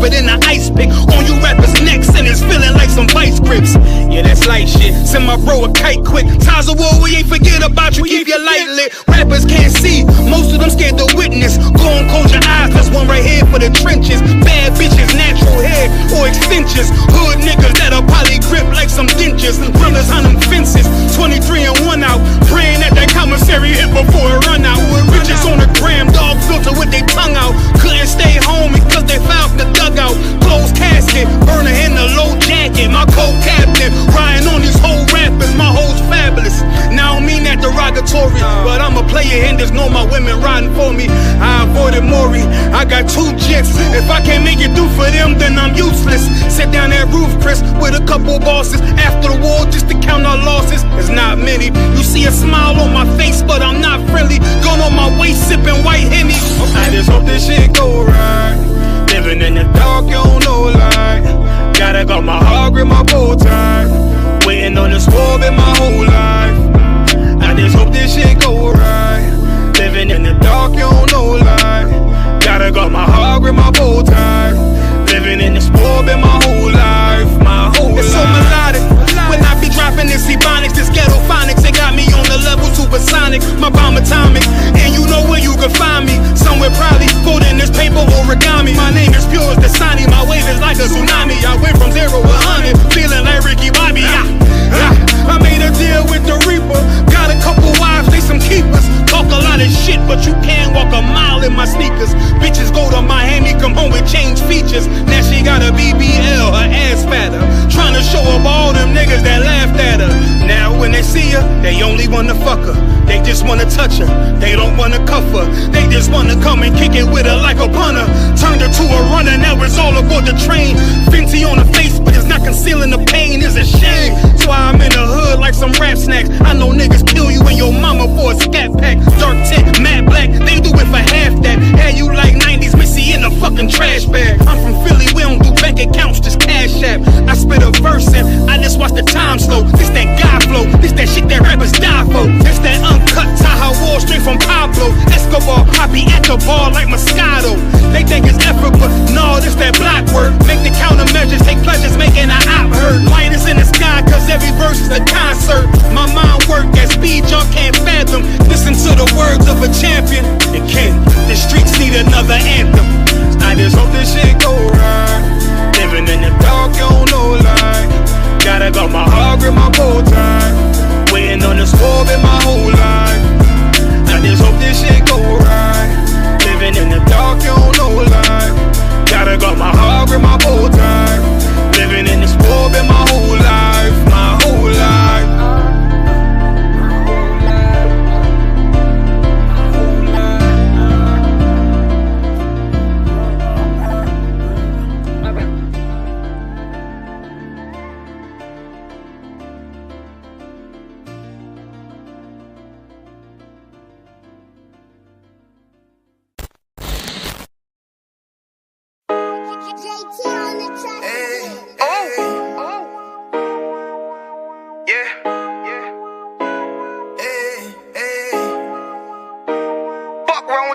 sharper than an ice pick. On you rappers' necks and it's feeling like some vice grips. Yeah, that's light shit. Send my bro a kite quick. Ties of war, we ain't forget about you. Keep your light lit. Rappers can't see, most of them scared to witness. Go and close your eyes, there's one right here for the trenches. Bad bitches, natural hair or extensions. Hood niggas that'll probably grip like some dentures. Brothers on them fences, 23 and 1 out. Praying that that commissary hit before it run out. Bitches on the gram, dog filter with their tongue out. Couldn't stay home because they found the dugout. Closed casket, burner in the low jacket. My co-captain, riding on these whole rappers. My hoes fabulous. Now I don't mean that derogatory, but I'm a player and there's no my women riding for me. I avoided Maury, I got 2 jets. If I can't make it through for them, then I'm useless. Sit down that roof, Chris, with a couple bosses. After the war, just to count our losses. It's not many. You see a smile on my face, but I'm not friendly. Going on my waist, sipping white Henny. I just hope this shit go right. Living in the dark, you don't know light. Gotta got my heart with my bow tie. Waiting on the swerve in my whole life. I just hope this shit go right. Living in the dark, you don't know light. Gotta got my heart with my bow tie. Living in the swerve in my whole life. My whole life. It's so melodic. When I be dropping this ebonics, this ghetto phonics, it got me on the level supersonic. My bomb atomic, and you know where you can find me. Somewhere probably folding this paper origami. My name is pure as the Sani, my wave is like a tsunami. I went from 0 to 100, feeling like Ricky Bobby. I made a deal with the Reaper. Got a couple wives, they some keepers. Talk a lot of shit, but you can't walk a mile in my sneakers. Bitches go to Miami, come home with change features. Now she got a BBL, her ass fatter. Trying to show up all them niggas that laughed at her. Now when they see her, they only wanna fuck her. They just wanna touch her, they don't wanna cuff her. They just wanna come and kick it with her like a punter. Turned her to a runner, now it's all aboard the train. Fenty on her face, but it's not concealing the pain, it's a shame. So I'm in the hood like some rap snacks. I know niggas kill you and your mama for a scat pack. Dark tint, matte black, they do it for half that. Had you like 90s Missy in a fucking trash bag. I'm from Philly, we don't do bank accounts, just cash app. I spit a verse and I just watch the time slow. This that guy flow, this that shit that rappers die for. This that uncut Taha War straight from Pablo Escobar. I be at the bar like Moscato. They think it's effort, but no, this that block work. Make the countermeasures, take pleasures, making an op hurt. Light is in the sky, cause every verse is a concert. My mind work at speed y'all can't fathom. Listen to the words of a champion. It can't, the streets need another anthem. I just hope this shit go right. Living in the dark, you don't know light. Gotta got my heart with my bow tie. Waiting on the swerve in my whole life. I just hope this shit go right. Living in the dark, you don't know light. Gotta got my heart with my bow tie. Living in the swerve in my whole life. My whole life.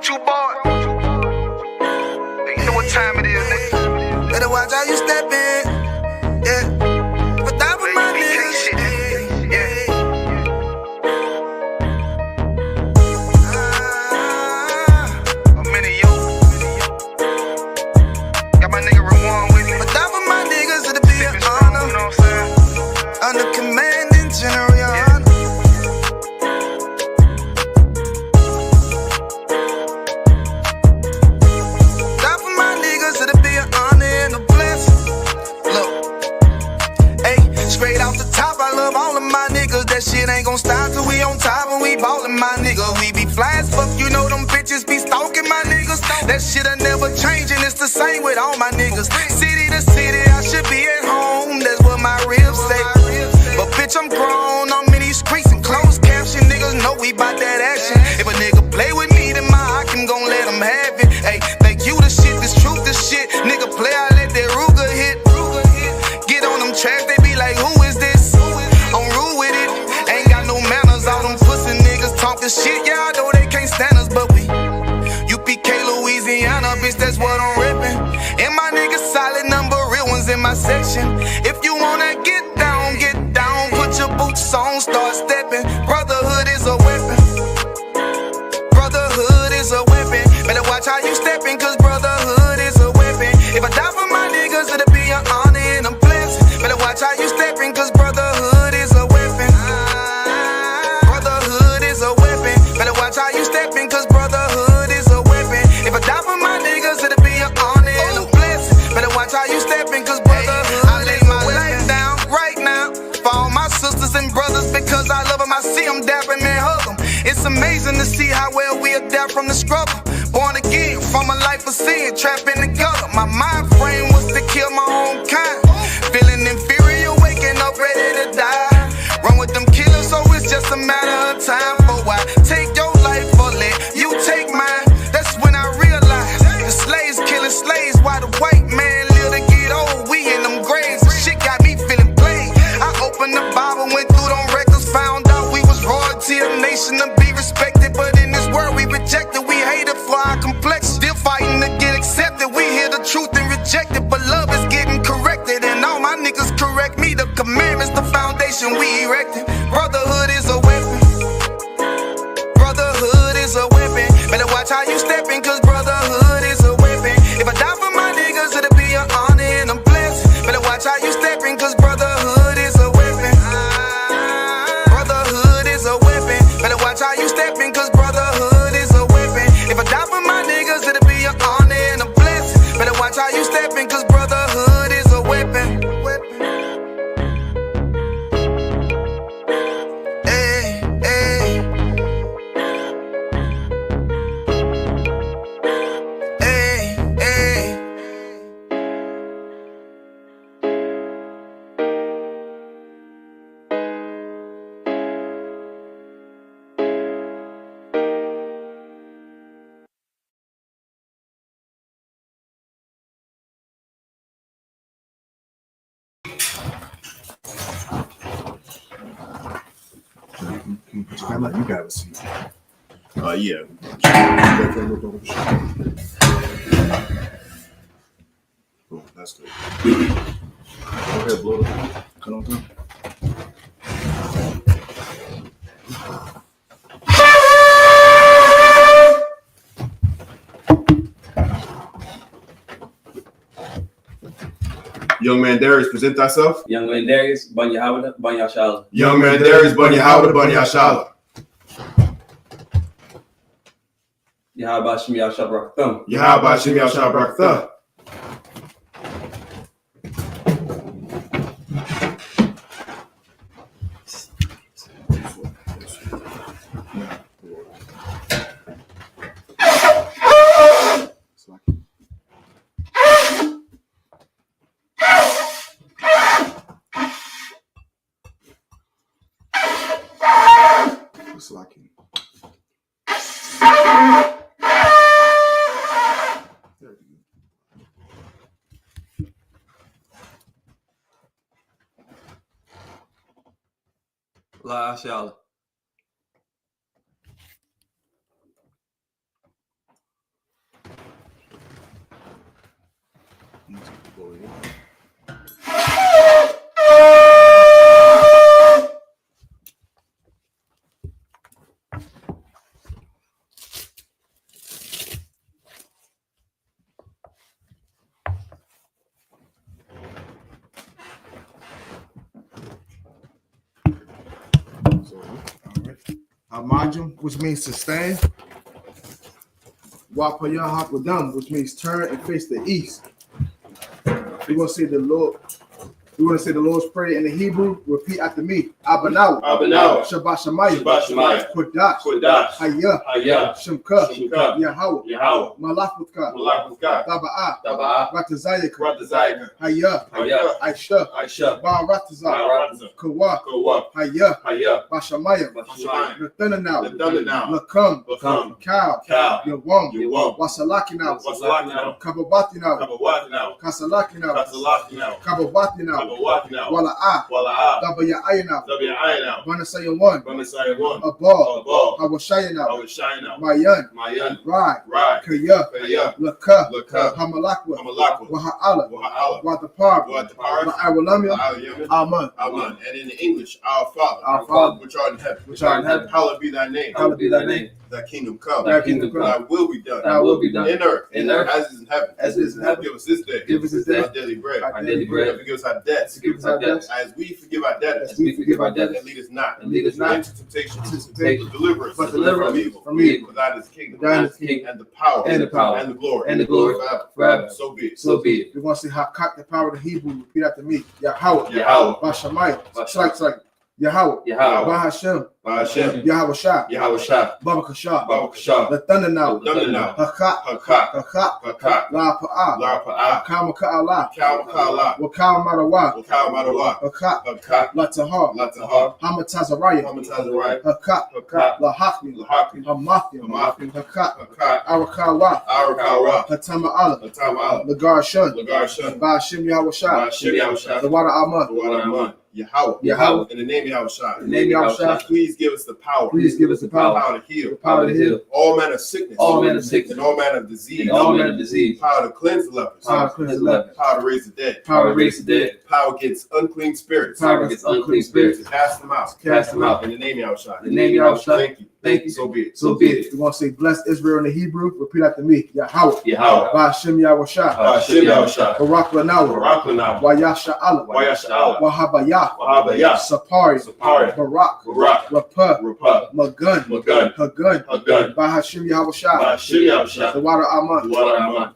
You boy. You know what time it is, nigga. Better watch how you step in. Yeah. But that was my nigga. Yeah. I'm in you. Got my nigga Rawan with me. But that was my niggas, it'll be an honor. You know what I'm saying? Under commanding General Yahanna. That shit ain't gon' stop till we on top and we ballin', my nigga. We be fly as fuck, you know them bitches be stalking my niggas. That shit'll never change and it's the same with all my niggas. City to city, I should be at home, that's what my ribs say. But bitch, I'm grown, I'm in these streets and closed caption. Niggas know we bout that action. If a nigga play with me, then my Hakim gon' let him have it. Hey, think you the shit, this truth the shit. Nigga play, I let that Ruger hit. Get on them tracks, they be like, who is this? I'm rude with it. Ain't got no manners, all them pussy niggas talking shit. Yeah, I know they can't stand us, but we UPK, Louisiana, bitch, that's what I'm reppin'. And my niggas solid. my section. If you wanna get down, put your boots on, start stepping. Brotherhood is a weapon. Brotherhood is a weapon. Better watch how you stepping, cause brotherhood is a weapon. If I die for my niggas, it'll be an honor and a blessing. Better watch how you stepping, cause brotherhood is a weapon. Brotherhood is a weapon. Better watch how you stepping, cause brotherhood is a weapon. If I die for my niggas, it'll be an honor and a blessing. Better watch how you stepping, cause brotherhood I lay my life down right now for all my sisters and brothers, because I love them. I see them dapping and hug them. It's amazing to see how well we adapt from the struggle. Born again from a life of sin, trapped in the gutter. My mind frame was to kill my own kind. Feeling inferior, waking up ready to die. Run with them killers, so it's just a matter of time. For why take your life or let you take mine? That's when I realized the slaves killing slaves, while the white man live to get old. We in them graves, the shit got me feeling played. I opened the Bible, went through them records, found out we was royalty, a nation to be respected. But in this world we rejected, we hated for our complexion. Still fighting to get accepted. We hear the truth and reject it, but love is getting corrected. And all my niggas correct me. The commandments, the foundation we erected. Brotherhood is a weapon. Brotherhood is a weapon. Better watch how you stepping, cause brotherhood is a weapon. If I die for my niggas, it'll be an honor and a blessing. Better watch how you stepping, cause brotherhood is a weapon. Brotherhood is a weapon. Better watch how you stepping, cause brotherhood is a weapon. If I die for my niggas, it'll be an honor and a blessing. Better watch how you stepping, cause brotherhood is a weapon. Hey, hey. Hey, hey. You got a seat. Yeah. Oh, that's good. Go ahead, blow the cut on through. Young man Darius, present thyself. Young man Darius, Bun Yahanna, Bun SHALAM. Young man Darius, Bun Yahanna, Bun SHALAM. Yahanna Shimi Al-Shabrak Thumb. Yahanna Shimi Al-Shabrak Thumb. La SHALAM. Amajum, which means sustain. Wapaya Hapadam, which means turn and face the east. We're gonna say the Lord. We're gonna say the Lord's Prayer in the Hebrew. Repeat after me. Abanaw. Abanaw. Shabbat Shemayim. Shabbat Shemayim. Kodash. Kodash. Hayah. Hayah. Shemka. Shemka. Yahweh. Yahweh. Malakutka. Malakutka. Taba'ah. Taba'ah. Ratazayaka. Ratazayaka. Hayah. Hayah. I.S.U.P.K. I.S.U.P.K. Baratazah. Baratazah. Kawa. Kawa. Hayah. Hayah. Bashamayim. Bashamayim. Nathanaw. Nathanaw. Lakam. Lakam. Cow. Cow. Yawam. Yawam. Wasalakinaw. Wasalakinaw. Kababatinaw. Kabawatinaw. Kasalakinaw. Kasalakinaw. Kababatinaw. Bawakina. Wala A, Wala. Dabaya Ayana, Ayana. Banasaya 1, Banasaya 1. Abal, Abal. Hawashayana, Awashayana. Mayan, Mayan. Rai, Rai. Kaya, Kaya. Laka, Laka. Hamalakwa, Hamalakwa. Waha'ala, Waha'ala. Wadapar, Wadapar. Ma'awalamia, Aman. Amen. And in English, our Father, Our Father, which art in heaven, which art in heaven, hallowed be thy name. Hallowed be thy name. Thy kingdom come. Thy kingdom come. Thy will be done. Thy will be done. In earth, In earth, as it is in heaven. as it is in heaven. Give us this day. Give us this day our daily bread. our Our daily bread. And forgive us our debts. Forgive us our debts. As we forgive our debtors. As we forgive our debtors. And lead us not. And lead us not into temptation. temptation. But deliver us. But deliver us from evil. from evil. For thine is the kingdom. Thine is the kingdom. And the power. And the power. And the glory. And the glory. Forever. So be it. So be it. We're going to see how cock the power of the Hebrew. Repeat after me. Yahweh. Yahweh. Bashamai. Bashamai. It's like Yahweh. Yahweh. Bahashem. By Hashem. Yahweh Shah. Yahweh Shah. Baba Kashah. Baba Kashah. The thunder now. Thunder now. Hakat. Hakat. Hakat. Hakat. La Pa'ah. La Pa'ah. Kama Ka'ala. Kal Kala. Wakal Marawa. Wakal Marawa. Hakat. Hakat. La Tahar. Latahar. Hamatazariah. Hamatazariah. Hakat. Hakat. La Hakmi. Lahaki. Hamathim. Hamathim. Hakat. Hakat. Arakawa. Arakawa. Hatama Allah. Latama. Lagar Shun. Lagar Shun. Bahashem Yahweh Shah. By Hashem Yahushua. The water Aman. Yahweh. Yahweh. Yahweh. In the name of Yahushua. In the name of Yahushua. Please give us the power. Please give us the power. Power to heal. Power to heal. All manner of sickness. All manner of sickness. And all manner of disease. And all manner of disease. Power to cleanse the lepers. Power to cleanse the lepers. Power to raise the dead. Power to raise the dead. Power against unclean spirits. Power against unclean spirits. To cast them out. Cast them out. In the name of Yahushua. In the name of Yahushua. Thank you. Thank you. So be it. So be it. We're going to say, bless Israel in the Hebrew. Repeat after me. Yahweh. Yahweh. Bahashem Yahweh Shah. By Hashem Yahushua. Barak Lanawa. Barak Lanawa. Wayasha Allah. Wayasha Allah. Wahabayah. Wahabayah. Sapari. Sapari. Barak. Barak. Rapah. Rapah. Magun. Magun. Hagun. Hagun. Bahashem Yahweh Shah. By Hashem Yahushua. The water Aman. Aman.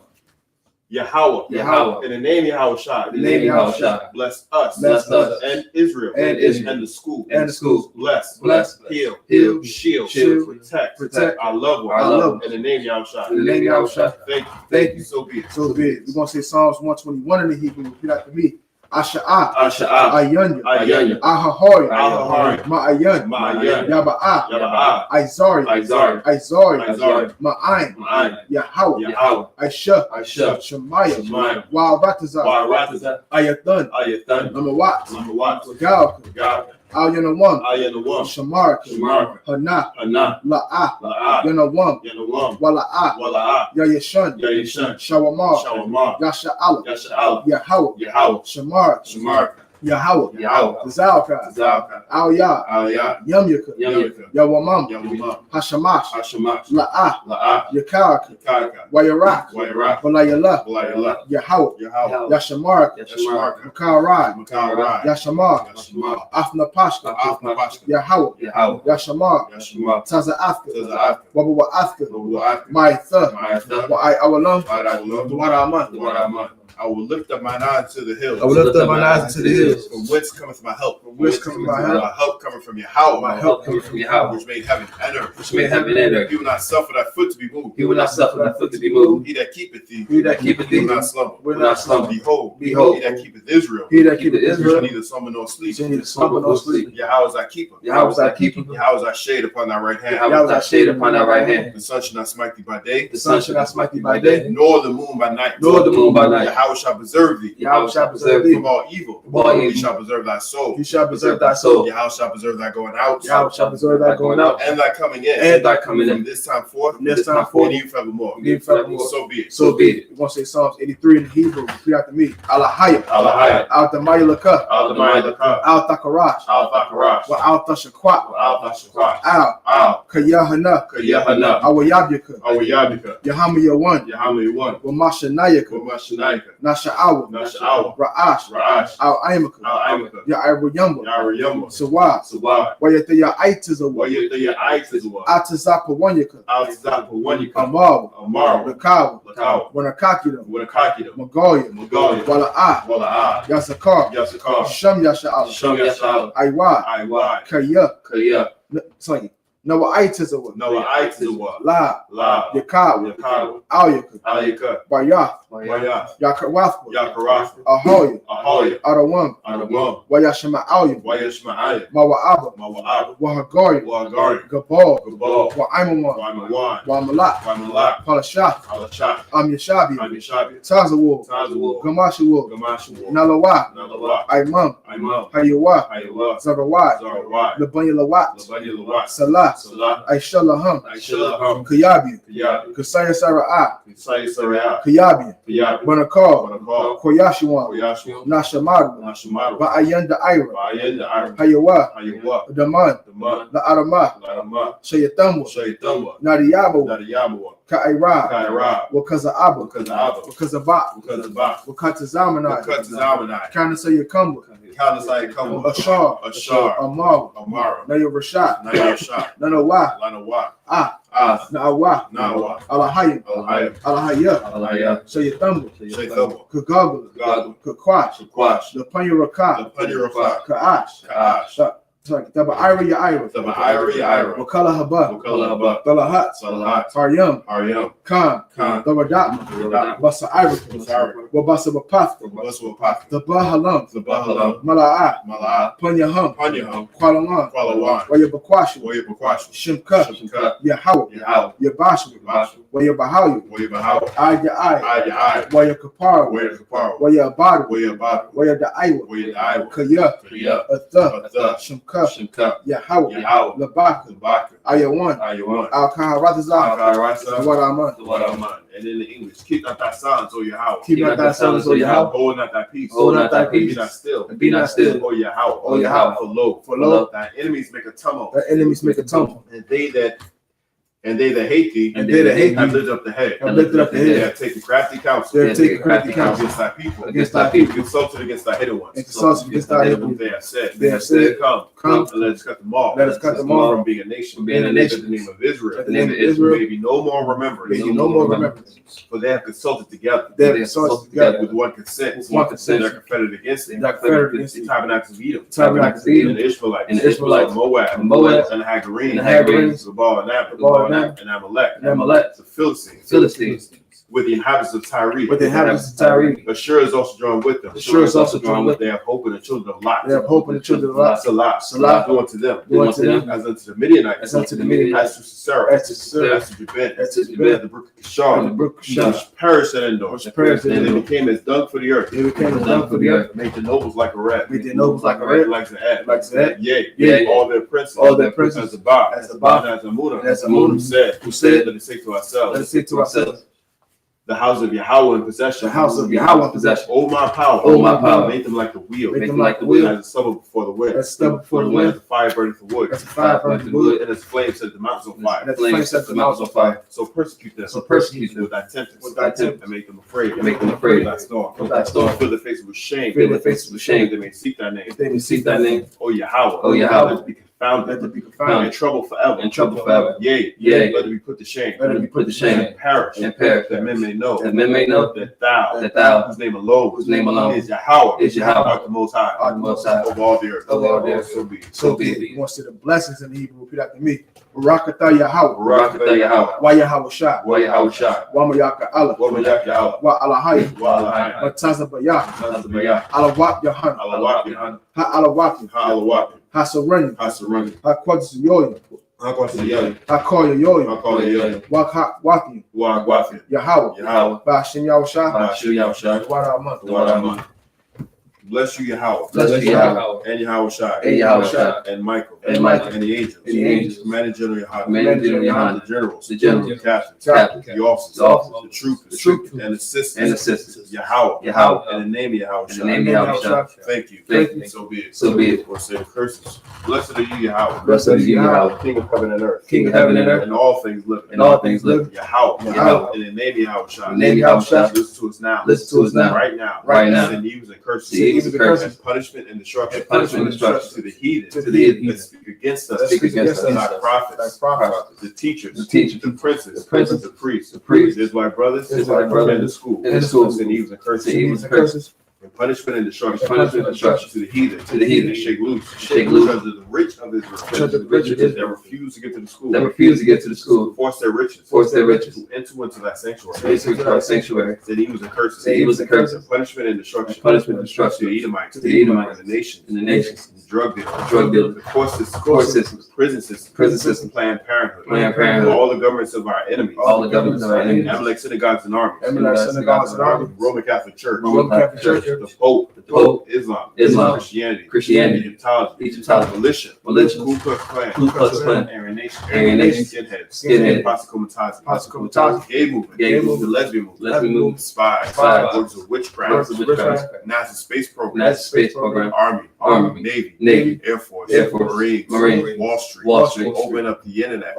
Yahweh. Yahweh. In the name of Yahushua. In the name of Yahushua. Bless us. Bless us. And Israel. And Israel. And the school. And the schools. Bless. Bless. Heal. Heal. Shield. Shield. Protect. Protect. Our loved ones. Our loved ones. In the name of Yahushua. In the name of Yahushua. Thank you. Thank you. So be it. So be it. We're going to say Psalms 121 in the Hebrew. Repeat after me. Asha'ah. Asha'ah. Ayanya. Ayanya. Ahahori. Ahahori. Ma'ayan. Ma'ayan. Yaba'ah. Yaba'ah. Izari. Izari. Izari. Izari. Ma'ayin. Ma'ayin. Yahweh. Yahweh. Aisha. Aisha. Shemaiah. Shemaiah. Wa'aratazah. Wa'aratazah. Ayathan. Ayathan. Namawat. Namawat. Gal. God. Al-Yanawam. Ayanawam. Shamar. Shamar. Hana. Hana. La'ah. La'ah. Yanawam. Yanawam. Wala'ah. Wala'ah. Yayashun. Yayashun. Shawamar. Shawamar. Yasha'ala. Yasha'ala. Yahweh. Yahweh. Shamar. Shamar. Yahweh. Yahweh. Zalka. Zalka. Al-Yah. Aliyah. Yamyaka. Yamyaka. Yawamam. Yamamam. Hashamash. Hashamash. La'ah. La'ah. Yakaka. Yakaka. Wayarak. Wairak. Walayala. Walayala. Yahweh. Yahweh. Yashamar. Yashamar. Makarai. Makarai. Yashamar. Yashamar. Afna Pashka. Afna Pashka. Yahweh. Yahweh. Yashamar. Yashamar. Taza Afka. Taza Afka. Wabawa Afka. Afka. Ma'itha. Ma'itha. Wa'ai Awalam. Wa'ai Duwaraman. Awalam. I will lift up mine eyes to the hills. I will lift up mine eyes to the hills. From whence cometh my help? From whence cometh my help? My help coming from Yahweh. My help coming from Yahweh. Which made heaven and earth. Which made heaven and earth. He will not suffer thy foot to be moved. He will not suffer thy foot to be moved. He that keepeth thee. He that keepeth thee. Will not slumber. Will not slumber. Behold. Behold. He that keepeth Israel. He that keepeth Israel. Shall neither slumber nor sleep. Shall neither slumber nor sleep. Yahweh is thy keeper. Yahweh is thy keeper. Yahweh is thy shade upon thy right hand. Yahweh is thy shade upon thy right hand. The sun shall not smite thee by day. The sun shall not smite thee by day. Nor the moon by night. Nor the moon by night. Yahweh shall preserve thee. Yahweh shall preserve thee from all evil. From all evil. He shall preserve thy soul. He shall preserve thy soul. Yahweh shall preserve thy going out. Yahweh shall preserve thy going out. And thy coming in. And thy coming in. From this time forth. From this time forth. And even forevermore. Even forevermore. So be it. So be it. We're going to say Psalms 83 in Hebrew. Repeat after me. Alahaya. Alahaya. Al-Tamayalaka. Al-Damayalaka. Al-Takarash. Al-Thakarash. Wa Al-Tashakwat. Al-Thashakwat. Al. Kayahana. Kayahana. Awayabyaka. Awayabika. Yahamayawan. Yahamayawan. Wa Mashanayaka. Wamashanayaka. Nasha'awa. Nasha'awa. Ra'ash. Ra'ash. Al-Aimaka. Al-Aimaka. Ya'arayamba. Yarayamba. Sawa. Sawa. Wayataya Aitazawa. Wayataya Aitazawa. Atazapawanyaka. Al-Tazapawanyaka. Amawa. Amaru. Lakawa. Lakawa. Wanakakida. Wanakakida. Magoya. Magoya. Wala'ah. Wala'ah. Yasakar. Yasakar. Sham Yasha'ala. Sham Yasha'ala. Aiwa. Aiwai. Kaya. Kaya. Sorry. Noah Itizawa, Noah I.S.U.P.K. La, La, Yakawa, Yahanna, Al-Yaka, I.S.U.P.K, Bayath, Waya, Yakarathwa, Yakarath, Ahoya, Ahoya, Adawam, Adawam, Wayashima Al-Yaka, Wayashma'ayim, Mawa'aba, Mawa'ab, Wahagari, Wagari, Gabal, Gabal, Wa'aimawan, Waimawan, Wa'malak, Waimalak, Palashat, Alachak, Yashabi, Amishabi, Tazawu, Tazawu, Gamashawu, Gamashawu, Nalawa, Nalawa, Imam, Imam, Hayawa, Hayawa, Zarawat, Zarawat, Labanya Lawat, Labanya Lawat, Salah, Salah, Aishalaham, Aishalaham, Kayabi, Kayabi, Kasaya Sara'at, Isai Sarayah, Kayabi, Kayabi, Banakal, Banakal, Koyashiwan, Koyashu, Nashamadu, Nashimaro, Ba'ayanda Ira, Bayan the Iron, Hayawa, Hayawa, Daman, the Mud, La Arama, Larama, Shayatamwa, Shaitamwa, Nadiyabu, Nadiyamawa, Ka'ira, Kaira, Wakaza Abu, Wakazaba, Wakaza Ba, Wakazaba, Wakata Zamanai, Wakatazamanai, Kana Sayakamba, Kalasai Kamu, Ashar, Ashar, Amar, Amara, Nayo Rashad, Naya Shah, Nanawa, Lanawa, Na'awa, Nawa, Alahayim, Alahayim, Alahaya, Alahaya, Shayatambu, Shaithamu, Kagagula, Gagu, Kakwash, Shakwash, Lapanya Raka, Lapanyarafak, Ka'ash, Ka'ash, Taba Ira Ya Ira, Taba Ira Ira, Wakala Haba, Wakalaba, Dalahat, Salahat, Haryam, Aryam, Khan, Khan, Dabadatma, Basa Ira, Wabasa Bapath, Baswapak, the Bahalam, the Bahalam, Mala'at, Mala'at, Panyaham, Panyaham, Kualawan, Kualawan, Wayabakwashu, Wayabakwashu, Shimka, Shimka, Yahaw, Yahal, Yabashu, Bashu, Wayabahayu, Wayabahaw, Aya Ai, Ayai, Wayakapara, Wayakaparo, Wayabadu, Wayabadu, Wayadaiwa, Wayadaiwa, Kaya, Kriya, Atha, Atha, Shimka, Shimka, Yahaw, Yahaw, Labaka, Labaka, Ayawan, Ayawan, Al-Kaharatazah, Akarasa, Wadaman, Wadaman. And in the English, keep not thy silence, O Yahweh. Keep not thy silence, O Yahweh. Hold not thy peace. Hold not thy Be peace. not still. Be not still. O Yahweh. O Yahweh. For lo, For thy enemies make a tumult. the enemies make a tumble, And they that hate thee, and they that hate have thee lifted up the head. have lifted up the They head. have taken crafty counsel They have taken crafty counsel against thy people. against thy people, Consulted against thy hidden ones. and consulted against thy enemies. They have said, They have said, Come, Come, and let us cut them off. let us cut them off from being a nation. From being a nation. In the name of Israel. In the name of Israel. May be no more remembrance. May be no more remembrance. For they have consulted together. They have consulted together With one consent. With one consent. They are confederate against thee. They are confederate against The thee. tabernacles of Edom. Tabernacles of Edom. And the Israelites. And the Israelites. Moab. Moab. And the Hagarenes. And the Hagarenes. The Baal and Ammon. The Baal and Ammon. And Amalek. And Amalek. The Philistines. Philistines. With the inhabitants of Tyre. With the inhabitants of Tyre. Ashur is also drawn with them. Ashur is also drawn with They have hope in the children of Lot. They have hope in the children of Lot. Salah. Salah. Do unto them. Do unto them. As unto the Midianites. As unto the Midianites. As to Sisera. As to Sisera. As to Jabin. As to As Jabin. the brook of Kishon. And the brook of Kishon. Which perished at Endor. Which perished at And they Endor. became as dung for the earth. They became as dung for the earth. Made the nobles like a rat. Made the nobles like a rat. Like the ad. Like the ad. Yea. Yea. All their princes. All their princes. As the Ba. As the Ba. And as Amunah. And as Amunah. Who said, let us say to Let ourselves. us say to ourselves, The house of Yahweh in possession. the house of Yahweh in possession. Oh my power. Oh my power. Make them like the wheel. Make them like the wheel. As a stubble before the wind. As stubble before the As wind. the fire burning for wood. As the fire burning the wood. And as flames set the mountains on fire. And as the flame set the mountains on fire. So persecute them. So persecute them with thy tempest. with thy tempest. And make them afraid. And make them afraid. With thy storm. With thy storm. Fill their faces with shame. Fill their faces with shame. They may seek thy name. If they may Seek thy name. O Yahweh. O Yahweh. Let them be confounded. Let them be In confounded. trouble forever. In trouble forever. Yea. Yea. Let them be put to shame. Let them be put to shame. shame. And perish. And perish. That men may know. That men may know That thou. that thou, Whose name alone. whose name alone Is Yahweh. is Yahweh. Art the most high. Art the Most High. Of all the earth. Of all the earth. So be it. So be it. You want to say the blessings in the Hebrew? Repeat after me. Barakatah Yahweh. Barakatah Yahweh. Wa Yahweh Shah. Wa Yahweh Shah. Wa Mayaka Allah. Wa Mayaka Yahweh. Wa Alahai. Wa Alahai. Wa Tazabayah. Tazabayah. Alawak Yahanna. Alawak Yahanna. Ha Alawaki. Alawak. Ha Sarani. Hasarani. Ha Quadus Yoya. Hakwasiyali. Ha Koya Yoya. Hakwasiyali. Wa Ha Waki. Wa Gwafi. Yahweh. Yahweh. Ba Hashem Yahweh Shah. Hashu Yahushai. Wa Rahman. Wadaman. Bless you, Yahweh. Bless you, Yahweh. And Yahweh Shai. And Yahweh Shai. And Michael. And Michael. And the angels. And the angels. Commander General Yahanna. Commander General Yahanna. The generals. The generals. The captains. Captains. The officers. The officers. The troopers. The troopers. And assistants. And assistants. Yahweh. Yahweh. In the name of Yahweh In the name of Yahweh Shah. Thank you. Thank you. So be it. So be it. Or say the curses. Blessed are you, Yahweh. Blessed are you, Yahweh. King of heaven and earth. King of heaven and earth. And all things living. And all things living. Yahweh. Yahweh. In the name of Yahweh Shah. In the name of Yahweh Shah. Listen to us now. Listen to us now. Right now. Right now. Send evils and curses. Send evils and curses. And punishment and destruction. And punishment and destruction. To the heathen. To the heathen. That speak against us. Speak against us. Thy prophets. The teachers. The teachers. The princes. The princes. The priests. The priests. Israelite brothers. Israelite brothers. And the school. And the school. Send evils and curses. Send evils and curses. And punishment and destruction. Punishment and destruction. To the heathen. To the heathen. Shake loose. Shake loose. Because of the rich of Israel. Because of the rich of Israel. That refuse to get to the school. That refuse to get to the school. Force their riches. Force their riches. To enter into that sanctuary. To enter into that sanctuary. That he was a curse. That he was a curse. Punishment and destruction. Punishment and destruction. To the Edomites. To the Edomites. And the nations. And the nations. Drug dealers. Drug dealers. The court systems. Court systems. Prison systems. Prison systems. Planned Parenthood. Planned Parenthood. All the governments of our enemies. All the governments of our enemies. Amalek synagogues and armies. Amalek synagogues and armies. Roman Catholic Church. Roman Catholic Church. The Pope. Islam. Christianity. Egyptology. Militia. Ku Klux Klan. Aryan Nation. Skinheads. Pasco Gay movement. The lesbian movement. Spies. Words of witchcraft. NASA space program. Army. Navy. Air Force. Marines. Wall Street. Open up the internet.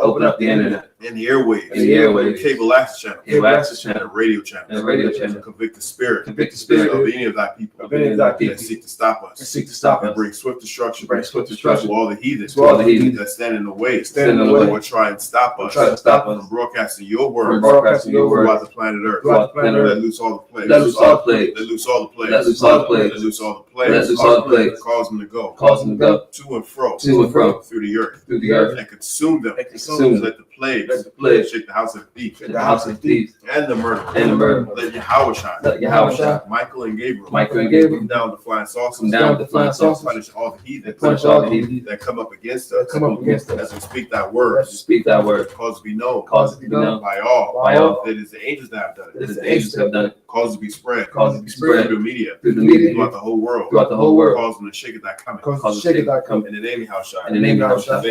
And the airwaves. Cable access channel. And a radio channel. Convict the spirit of any of thy people. That seek to stop us. And bring swift destruction. To all the heathens. That stand in the way. Or try and stop us. From broadcasting your word. Throughout the planet Earth. Let loose all the plagues. Cause them to go. To and fro. Through the earth. And consume them. Let the plagues shake the house of thieves. And the murderer. Let Yahanna. Michael and Gabriel. Come down to flying saucers. Punish all the heathen. That come up against us. As we speak that word. Cause to be known. By all. That is the angels that have done it. Cause to be spread. Through the media. Throughout the whole world. Cause them to shake it that coming. In the name of Yahushua.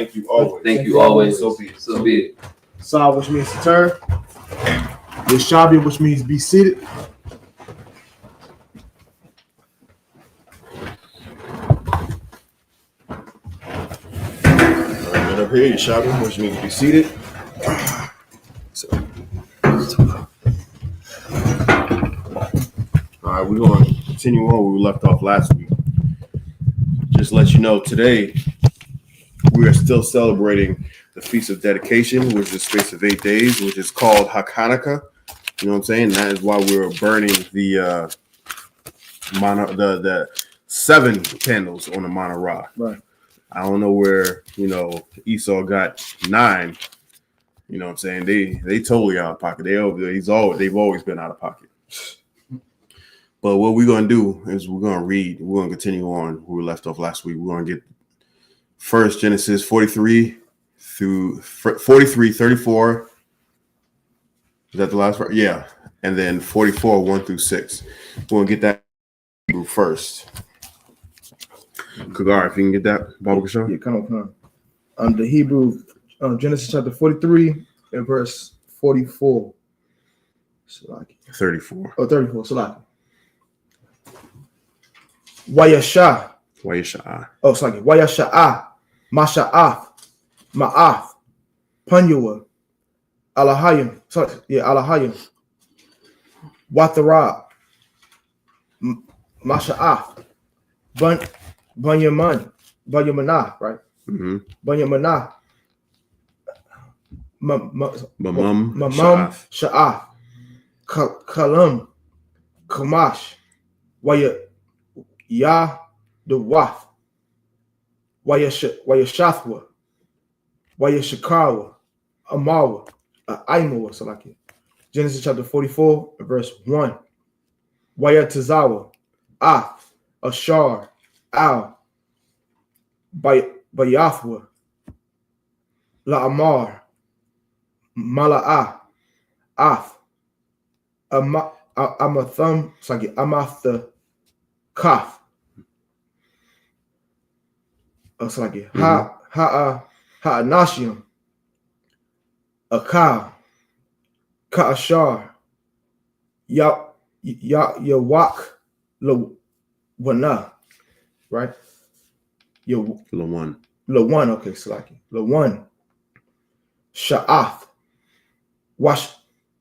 Thank you always. So be it. Sa, which means to turn. Yeshabi, which means be seated. Right up here, Yeshabi, which means be seated. All right, we're going to continue on where we left off last week. Just to let you know, today we are still celebrating the Feast of Dedication, which is a space of 8 days, which is called Hanukkah. You know what I'm saying? That is why we're burning the 7 candles on the menorah. Right. I don't know where, Esau got 9. You know what I'm saying? They totally out of pocket. They've always been out of pocket. But what we're going to do is we're going to read. We're going to continue on where we left off last week. We're going to get first Genesis 43 through 34. Is that the last part? Yeah. And then 44, 1 through 6. We're going to get that Hebrew first. Kagar, if you can get that, Baba Kashan. Yeah, come on. The Hebrew, Genesis chapter 43 and verse 44. 34. Oh, 34. Salaki. Wayasha. Oh, sorry. Wayasha'a. Masha'af. Ma'af. Panyua. Alahayim. Sorry. Yeah, Alahayim. Watara. Masha'af. Banyamanah, right? Mm-hmm. Banyamanah. Mamam. Sha'af. Kalam. Kamash. Ya the Waf. Wayashafwa. Wayashakawa. Amawa. Aimawa. Salaki. Genesis chapter 44, verse 1. Wayatazawa. Af. Ashar. Al. Bayathwa. La'amar. Mala'ah. Af. Amathum. Amatha. Kaf. Ha'anashim. Akal. Ka'ashar. Yawak. Lawana. Right? Lawan. Okay, Salaki. Lawan. Sha'ath. Wash,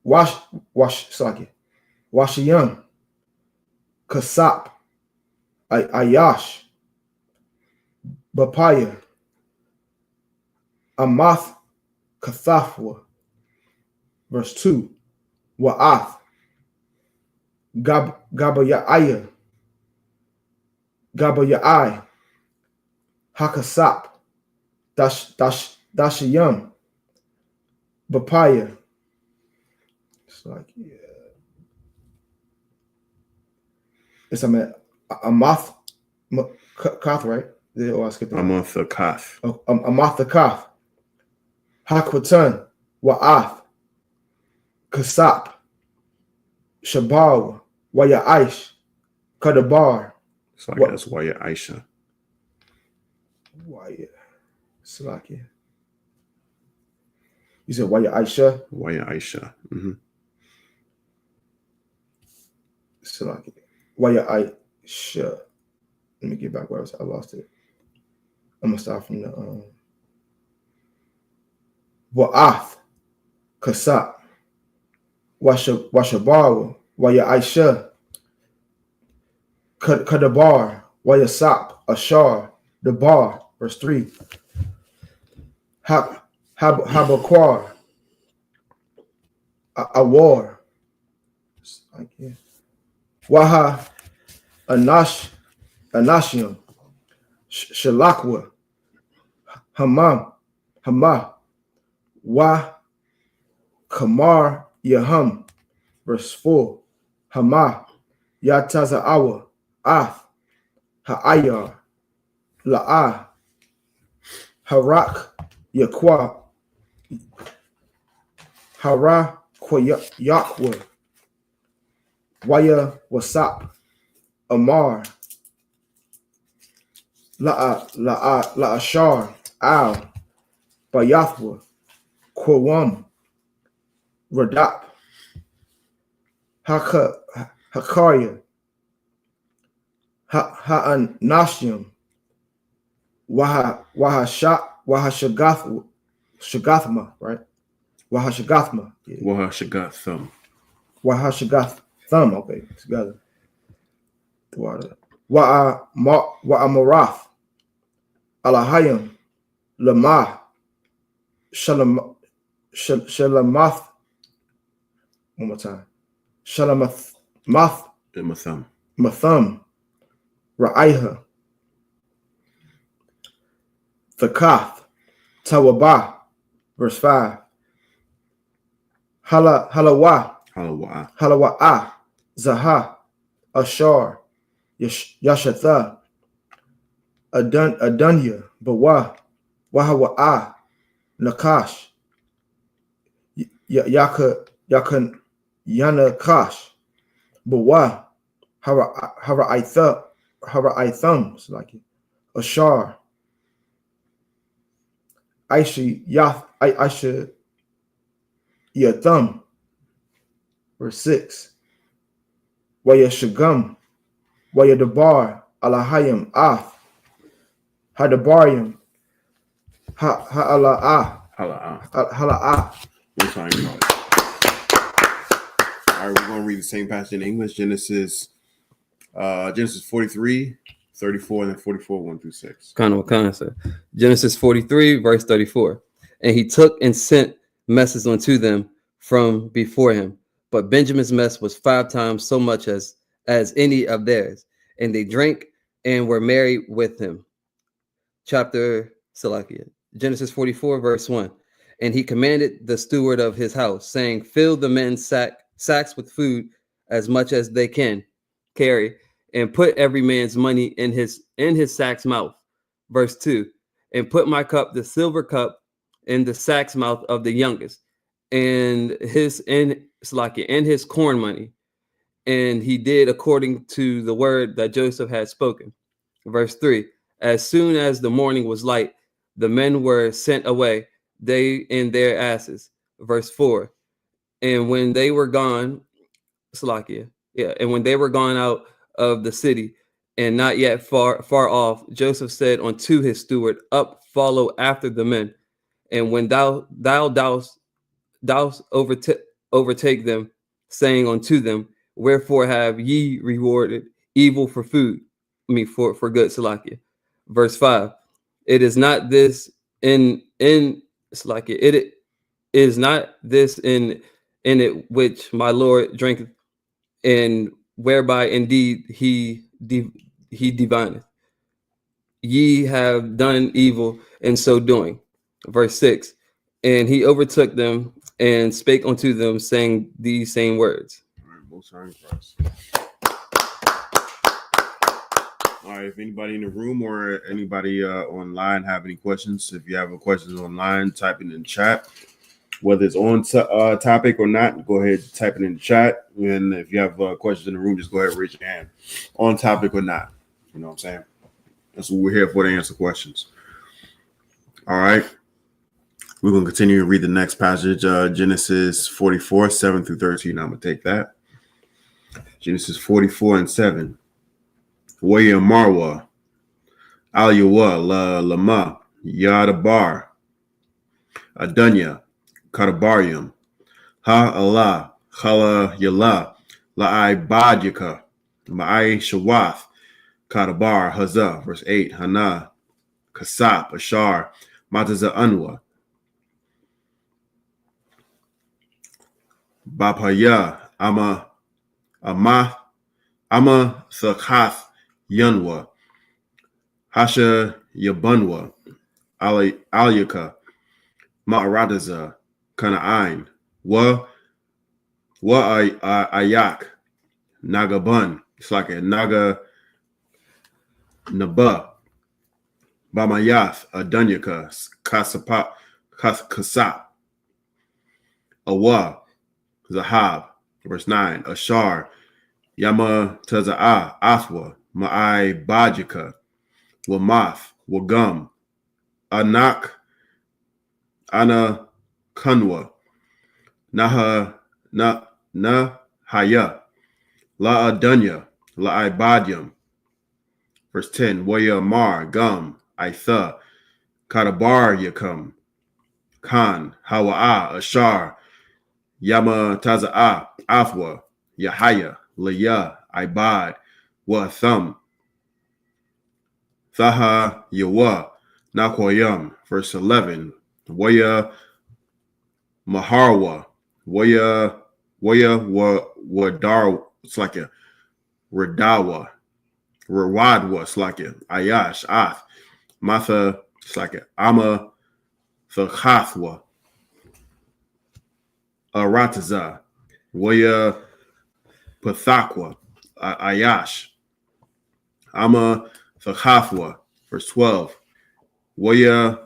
Salaki. Washiyam. Kasap. Ayash. Bapaya. Amath. Kathafwa. Verse 2. Wa'ath. Gabaya'aya. Gabayai, Hakasap, Dashayam, Bapaya. It's like, yeah. It's a moth, Kath, right? Oh, I skipped it. Amath Kath. Amath Kath. Hakwatan, Wa'ath, Kasap, Shabaw, Waya Aish, Kadabar. It's like that's Waya Aisha. Waya. Salaki. You said Waya Aisha? Waya Aisha. Mm-hmm. Salaki. Waya Aisha. Let me get back where I lost it. I'm gonna start from the Wa'ath, Kasap, Washabaw, Waya Aisha, Kadabar, Waya Sap, Ashar, the bar, verse 3. Habakwar, Awar, Waha, Anashium, Shalakwa, Hama, Wa, Kamar, Yaham, verse 4. Hama, Yataza'awa, Ath, Ha'ayar, La'ah, Harak, Yakwa, Hara, Yakwa, Waya, Wasap, Amar, La'ashar, Al, Bayathwa, Kwam, Radap, Hakarya, Ha'anashim, Shagathma, right? Wahashagathma. Wahashagatham. Wahashagatham, okay, together. Wa'amarath, Alahayim, Lamah, Shalamath, one more time. Shalamath, Matham, Ra'aiha, Thakath, Tawabah, verse 5. Halawa'ah, Zahah, Ashar, Yashatha, Adunya, Bawa, Wahawa'ah, Nakash, Yakan Yanakash, Bawa, Hara'itham, it's like Ashar, Aisha Yatham, verse 6. Waya Shagam, Waya Dabar, Alahayim, Ath, Hadabarium, Hala'ah. We're talking about it. All right, we're going to read the same passage in English. Genesis 43, 34, and then 44, 1 through 6. Kind of sir. Genesis 43, verse 34. And he took and sent messes unto them from before him. But Benjamin's mess was 5 times so much as any of theirs. And they drank and were merry with him. Genesis 44, verse 1. And he commanded the steward of his house, saying, fill the men's sacks with food as much as they can carry, and put every man's money in his sack's mouth. Verse 2. And put my cup, the silver cup, in the sack's mouth of the youngest, and his corn money. And he did according to the word that Joseph had spoken. Verse 3. As soon as the morning was light, the men were sent away, they and their asses. Verse 4. And when they were gone, and when they were gone out of the city, and not yet far off, Joseph said unto his steward, up, follow after the men. And when thou dost overtake them, saying unto them, wherefore have ye rewarded evil for food? For good, Salakia. Verse 5. It is not this in Salakia. It is not this in it which my Lord drinketh, and whereby indeed he he divineth. Ye have done evil in so doing. Verse 6. And he overtook them and spake unto them, saying these same words. All right, if anybody in the room or anybody online have any questions, if you have a question online, type it in the chat. Whether it's on topic or not, go ahead and type it in the chat. And if you have questions in the room, just go ahead and raise your hand. On topic or not. You know what I'm saying? That's what we're here for, to answer questions. All right. We're going to continue to read the next passage, Genesis 44, 7 through 13. I'm going to take that. Genesis 44 and 7. Waya Marwa, Al-Yawa, La Lama, Yadabar, Adunya, Kadabarium, Ha Allah, Khala Yala, La'ai Badyaka, Ma'ai Shawath, Kadabar, Hazah, verse 8, Hana, Kasap, Ashar, Mataza Anwa, Bapaya, Ama Thakath, Yanwa, Hasha Yabanwa, Alyaka, Ma'aradaza, Kana'ain, Wa Ayak, Nagabun, it's like a Naga Naba, Bamayath, Adunyaka, Kasap, Awa, Zahab, verse 9, Ashar, Yama Taza'a, Athwa, Ma'ai Bajika, Wamath, Wagum, Anak, Ana Kunwa, Naha Haya, La Adunya, La Ibadyum. Verse 10, Waya Mar, Gum, Itha, Kadabar Yakum, Khan, Hawa'a, Ashar, Yama Taza'a, Afwa, Yahaya, Laya, Ibad, Wa Thum, Thaha Yawa, Nakoyam, verse 11, Waya Maharwa, Waya Wadar, it's like a Radawa, Rawadwa, it's like a Ayash, Ath, Matha, it's like a Ama, Thachathwa, Arataza, Waya Pathakwa, Ayash, Ama Thachafwa, verse 12, Waya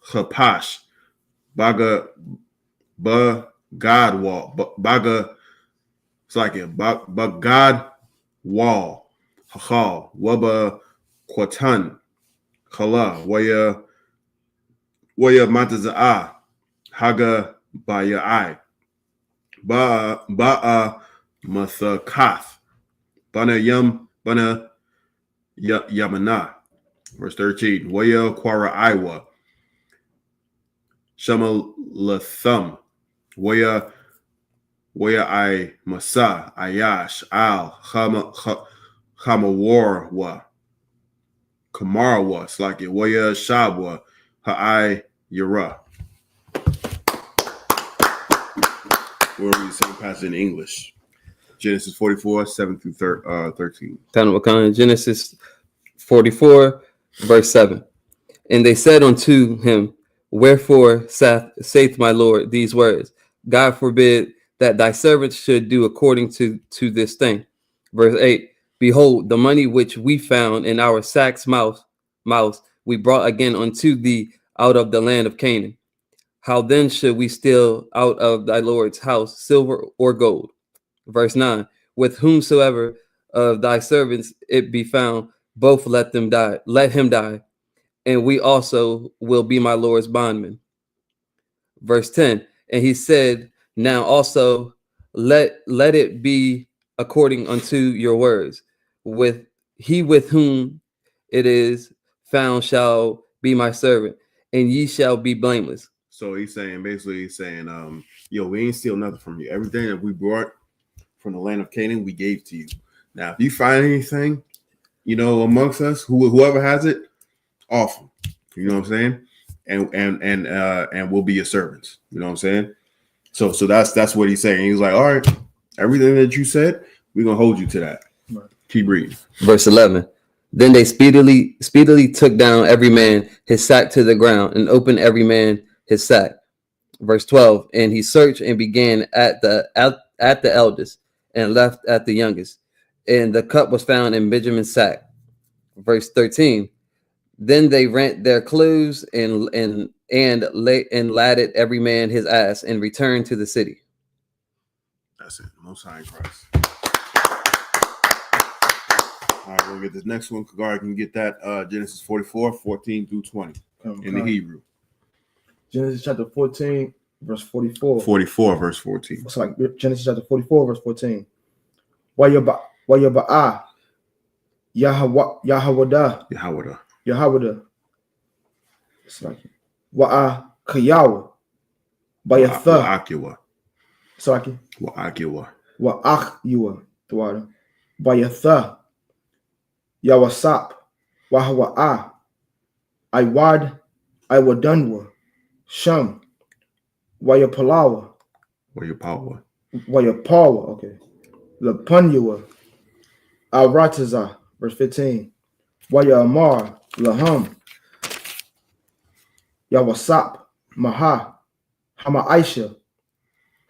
Chapash, Baga Bagadwa, Baga, it's like a Bagad Wall, Hachal, Waba Quatan, Khala, Waya Mataza'a, Haga Bayai, Ba'a Mathakath, Bana Yamana, verse 13, Waya Quara Iwa, Shamalathum, Waya I Masa, Ayash, Al, Hamawarwa, Kamarwa, it's like it, Waya Shabwa, Ha'ai Yara. We'll read the same passage in English. Genesis 44, 7 through 13. Genesis 44, verse 7. And they said unto him, Wherefore saith my Lord these words? God forbid that thy servants should do according to this thing. Verse 8. Behold, the money which we found in our sacks' mouths we brought again unto thee out of the land of Canaan. How then should we steal out of thy Lord's house silver or gold? Verse 9. With whomsoever of thy servants it be found, both let him die, and we also will be my Lord's bondmen. Verse 10. And he said, Now also let it be according unto your words. With whom it is found shall be my servant, and ye shall be blameless. So he's saying, we ain't steal nothing from you. Everything that we brought from the land of Canaan, we gave to you. Now, if you find anything, amongst us, whoever has it, awesome. You know what I'm saying? And we'll be your servants. You know what I'm saying? So that's what he's saying. He's like, all right, everything that you said, we're gonna hold you to that. Right. Keep reading. Verse 11. Then they speedily took down every man his sack to the ground, and opened every man his sack. Verse 12. And he searched and began at the eldest, and left at the youngest. And the cup was found in Benjamin's sack. Verse 13. Then they rent their clothes and ladded every man his ass, and returned to the city. That's it. Most High in Christ. All right, we'll get this next one. Kagari can get that. Genesis 44, 14 through 20 in the Hebrew. Genesis chapter 14, verse 44. 44, verse 14. It's like Genesis chapter 44, verse 14. Wayaba'ah, Yahawada. It's like Wa'a Kayawa. Wa'akiwa. It's like Wa'akiwa. Wa'akyua. Bayatha. Yawasap. Wahawa'a. Iwadunwa. Shum. Wayapalawa. Wayapawa. Okay. Lapunyua. Arataza. Verse 15. Wayamar. Lahum. Yawasap. Maha. Hama Aisha.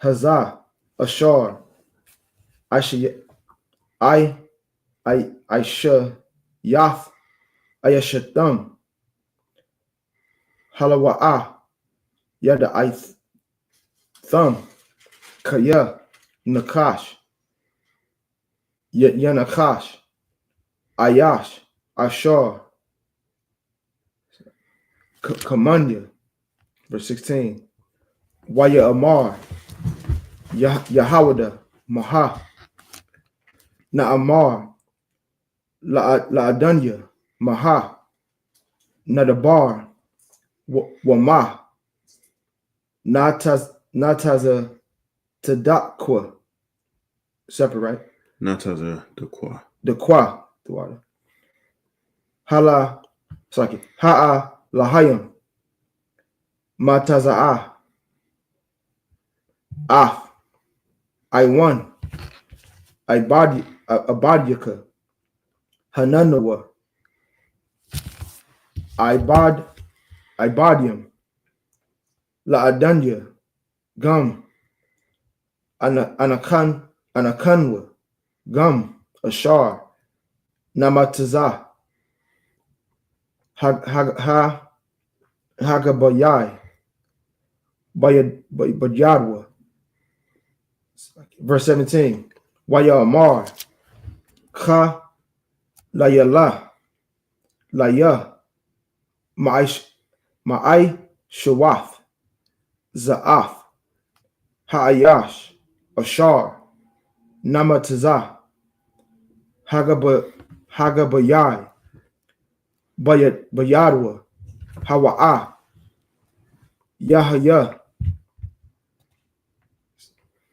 Hazah. Ashar. Aisha. Aisha. Yath. Ayashatham. Halawa'ah. Yada Thumb. Kaya. Nakash. Yanakash. Ayash. Ashar. Kamanya. Verse 16. Waya Amar. Yahawada. Maha. Na'amar. La'adunya. Maha. Nadabar. Wama. Nataza Tadakwa. Separate, right? Nataza Dakwa. Dakwa. The water. Hala. Sorry. Ha'a Lahayim. Mataza'a. Af. I1. Abadyaka. Hananawa. Ibadium. La'adunya. Gum. Anakanwa. Gum. Ashar. Namataza. Hagabayai. Bayadwa. Verse 17. Waya Amar. Ka. Layala. Laya. Ma'ai Shawath. Za'af. Ha'ayash. Ashar. Namatazah. Hagabayai. Bayadwa. Hawa'ah. Yahaya.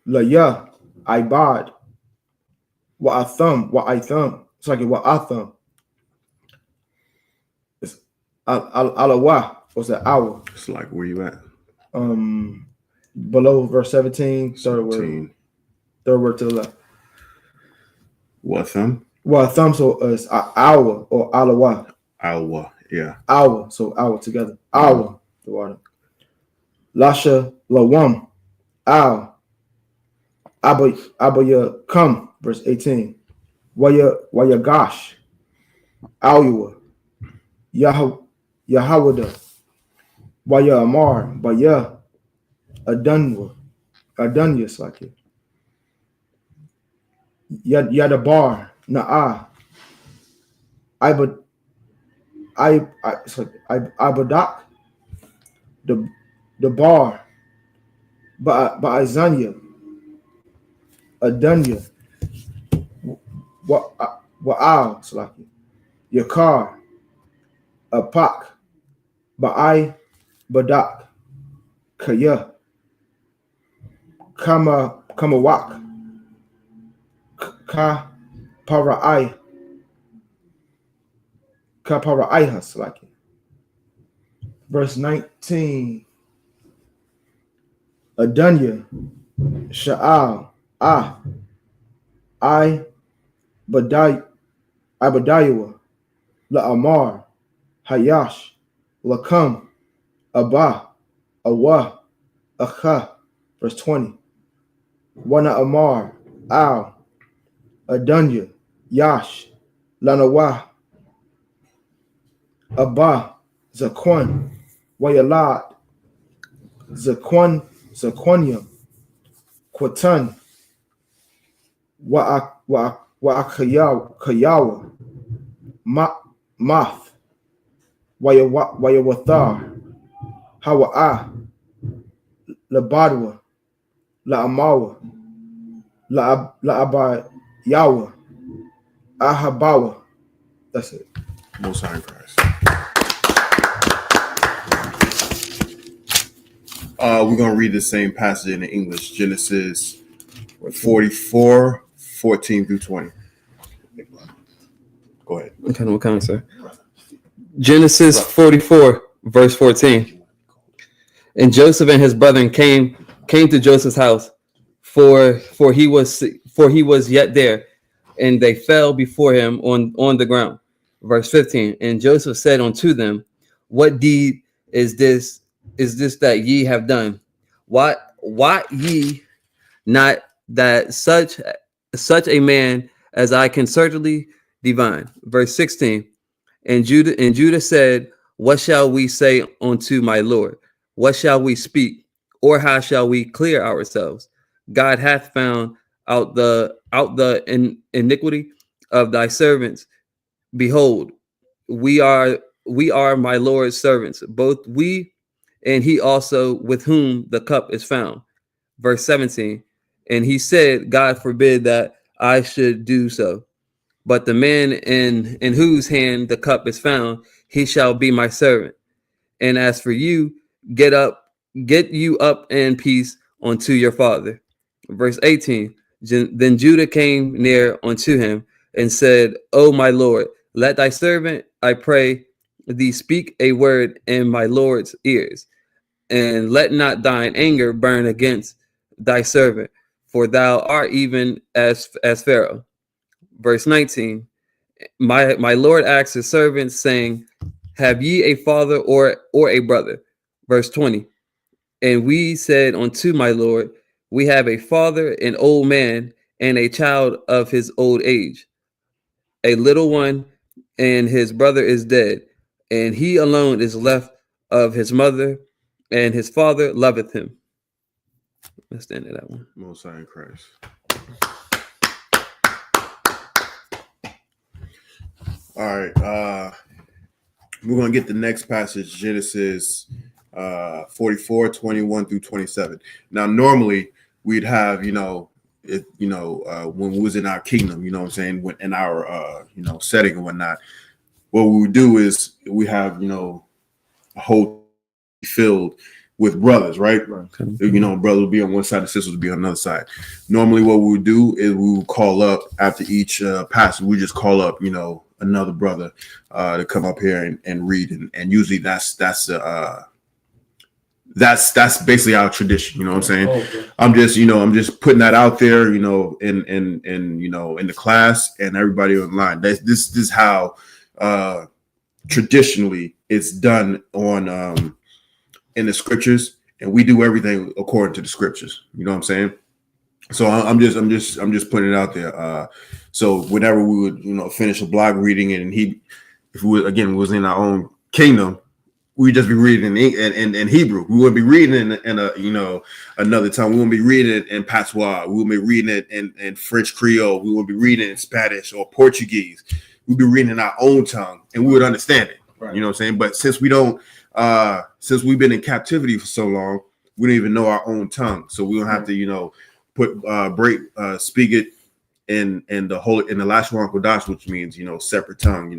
Laya. Ibad. Wa'atham. It's like Wa'atham. It's Alawa. What's that? Hour. It's like, where you at? Below verse 17. Third word to the left. Wa'atham? Wa'atham, so it's hour or Alawa. Alwa, yeah. Hour, so hour together. Hour, the water. Lasha Lawam. Al. Abaya come, verse 18. Waya Gosh. Alua. Yahawada. Waya Amar. Baya. Adunya, like it. Yadabar. Na'a. Ibadak. The bar. Ba'azanya. Adunya. Wa'al, it's like it. Yakar. Apak. Ba'ai. Badak. Kaya. Kamawak. Ka Para'ai. Ka Para'ihas, like it. Verse 19. Adunya. Sha'al. Ibadayawa. La'amar, Hayash, Lakam, Abba, Awa, Akha. Verse 20. Wana Amar, Al, Adunya, Yash, Lanawa, Abba, Zaquan, Wayalad, Zaquanium, Quatan, Wa'akayawa, Math, Wayawathar, Hawa'a, Labadwa, La'amawa, La'abayawa, Ahabawa. That's it. Most High in Christ. We're going to read the same passage in English. Genesis 44, 14 through 20. Go ahead. What kind, sir? Genesis 44, verse 14. And Joseph and his brethren came to Joseph's house, for he was yet there, and they fell before him on the ground. Verse 15. And Joseph said unto them, what deed is this that ye have done? Wot ye not that such a man as I can certainly divine? Verse 16. And Judah said, what shall we say unto my Lord? What shall we speak? Or how shall we clear ourselves? God hath found out the iniquity of thy servants. Behold, we are my Lord's servants, both we and he also with whom the cup is found. Verse 17. And he said, God forbid that I should do so. But the man in whose hand the cup is found, he shall be my servant. And as for you, get you up in peace unto your father. Verse 18. Then Judah came near unto him and said, O my Lord, let thy servant, I pray thee, speak a word in my Lord's ears, and let not thine anger burn against thy servant, for thou art even as Pharaoh. Verse 19. My Lord asked his servants, saying, have ye a father or a brother? Verse 20. And we said unto my Lord, we have a father, an old man, and a child of his old age, a little one, and his brother is dead, and he alone is left of his mother, and his father loveth him. Let's stand at that one. Most High in Christ. All right. We're going to get the next passage, Genesis 44, 21 through 27. Now, normally we'd have, when we was in our kingdom, you know what I'm saying, in our, setting and whatnot, what we would do is we have, a whole filled with brothers, right? Brother would be on one side, the sisters would be on another side. Normally what we would do is we would call up after each passage, we just call up, another brother to come up here and read, and usually that's basically our tradition. You know what I'm saying? Okay. I'm just putting that out there, in the class and everybody online. This is how traditionally it's done on in the scriptures, and we do everything according to the scriptures. You know what I'm saying? So I'm just putting it out there. So whenever we would, finish a block reading it, and if we was in our own kingdom, we'd just be reading in Hebrew. We wouldn't be reading in another tongue. We wouldn't be reading it in Patois. We wouldn't be reading it in French Creole. We wouldn't be reading it in Spanish or Portuguese. We'd be reading in our own tongue, and we would understand it. Right. You know what I'm saying? But since we don't, since we've been in captivity for so long, we don't even know our own tongue. So we don't have to, speak it in the Lashon Kodash, which means separate tongue,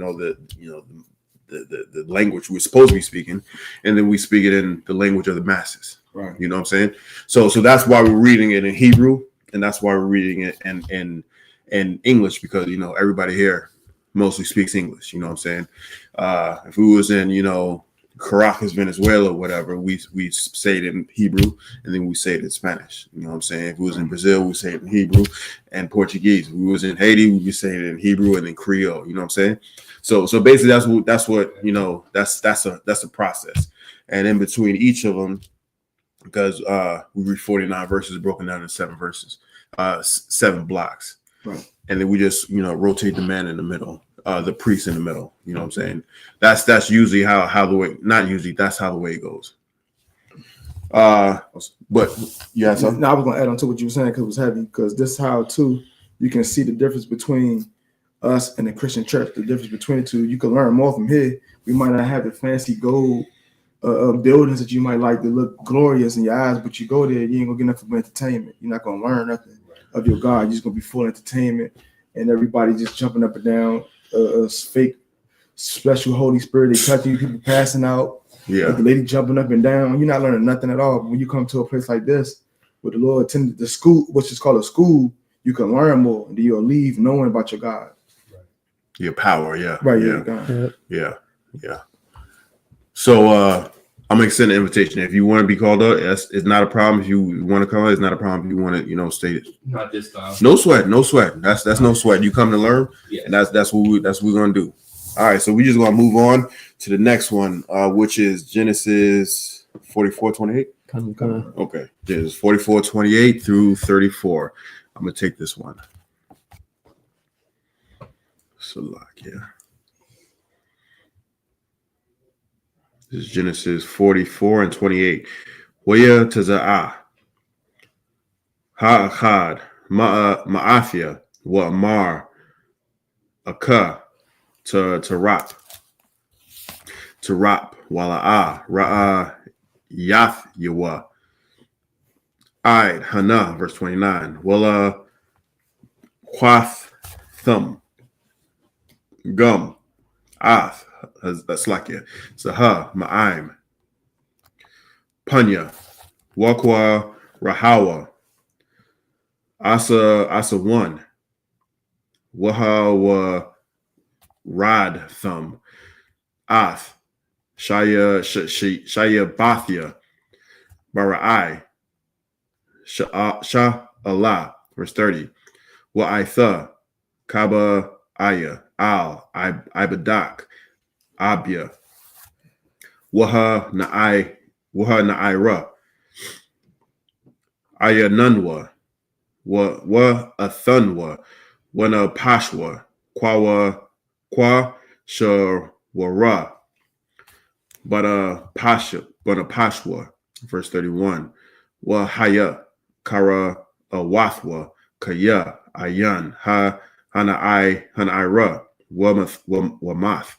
the language we're supposed to be speaking, and then we speak it in the language of the masses. Right. You know what I'm saying? So that's why we're reading it in Hebrew, and that's why we're reading it in English, because everybody here mostly speaks English. You know what I'm saying? If we was in Caracas, Venezuela, whatever, we say it in Hebrew, and then we say it in Spanish. You know what I'm saying? If we was in Brazil, we say it in Hebrew and Portuguese. If we was in Haiti, we be saying it in Hebrew and then Creole. You know what I'm saying? So basically, that's what you know. That's a process, and in between each of them, because we read 49 verses broken down in 7 verses, 7 blocks, Right. and then we just rotate the man in the middle. The priest in the middle, you know what I'm saying? That's usually how the way, not usually, that's how the way it goes. But you had something? No, I was gonna add on to what you were saying because it was heavy, because this is how too you can see the difference between us and the Christian church, the difference between the two. You can learn more from here. We might not have the fancy gold buildings that you might like to look glorious in your eyes, but you go there, you ain't gonna get nothing from entertainment. You're not gonna learn nothing of your God. You're just gonna be full entertainment and everybody just jumping up and down. Fake special Holy Spirit, they touching you, people passing out, Yeah, the lady jumping up and down. You're not learning nothing at all. But when you come to a place like this, with the Lord attended the school, which is called a school, you can learn more, and then you'll leave knowing about your God. your power, yeah, Right, yeah. So I'm gonna extend an invitation. If you want to be called up, it's not a problem. If you want to come, it's not a problem. If you want to, state it. Not this time. No sweat. That's no sweat. You come to learn, Yes. and that's what we're gonna do. All right, so we just gonna move on to the next one, which is Genesis 44:28. Okay, Genesis 44:28 through 34. I'm gonna take this one. Salakia. This is Genesis 44 and 28. Waya taza'ah. Ha'achad. Ma'afia. Wa'amar. Aka. Tarap. Wala'ah. Ra'a. Yath Yawa. Hana. Verse 29. Wala. Quath. Thumb. Gum. Ath. That's like it. Saha, Ma'aim, Panya, Wakwa, Rahawa, Asa 1, Waha, Rad Thumb, Ath, Shaya Bathia, Bara'ai, Shah Allah, verse 30, Wa'itha, Kaba Aya, Al, Ibadak, Abia, Waha Na'ira, Ayanunwa, Wa Athunwa, Wana Pashwa, Kwa Shawara, Bana Pashwa, verse 31, Wa Haya, Kara Awathwa, Kaya, Ayan, Hanaira, Wamath,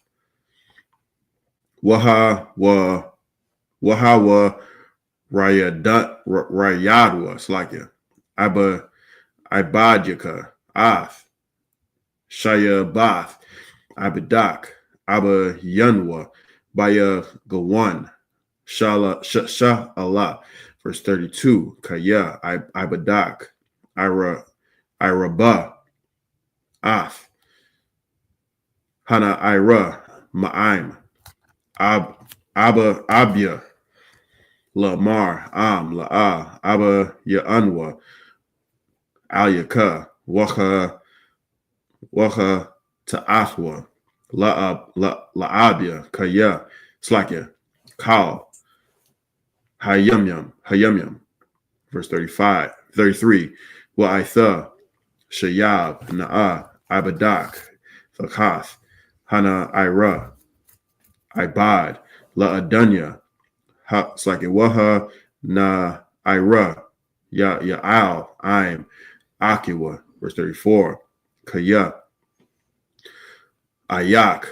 Waha Rayadwa, Slakia, Ibadjaka, Ath, Shaya Bath, Abadak, Abba Yanwa, Baya Gawan, Shah Allah, verse 32, Kaya, Ibadak, Iraba, Ath, Hana Ira, Ma'aim, Abia, Lamar, La'a, Abba Ya'anwa, Al-Yaka, Wacha Ta'athwa, La'abia, Kaya, Slakia, Kal, Hayamyam, verse 33, Wa'itha, Shayab, Na'a, Abadak, Thakath, Hana Ira, Ibad, La'adunya, it's like Waha Na Ira, Ya'al, Aim, Akiwa, verse 34, Kaya, Ayak,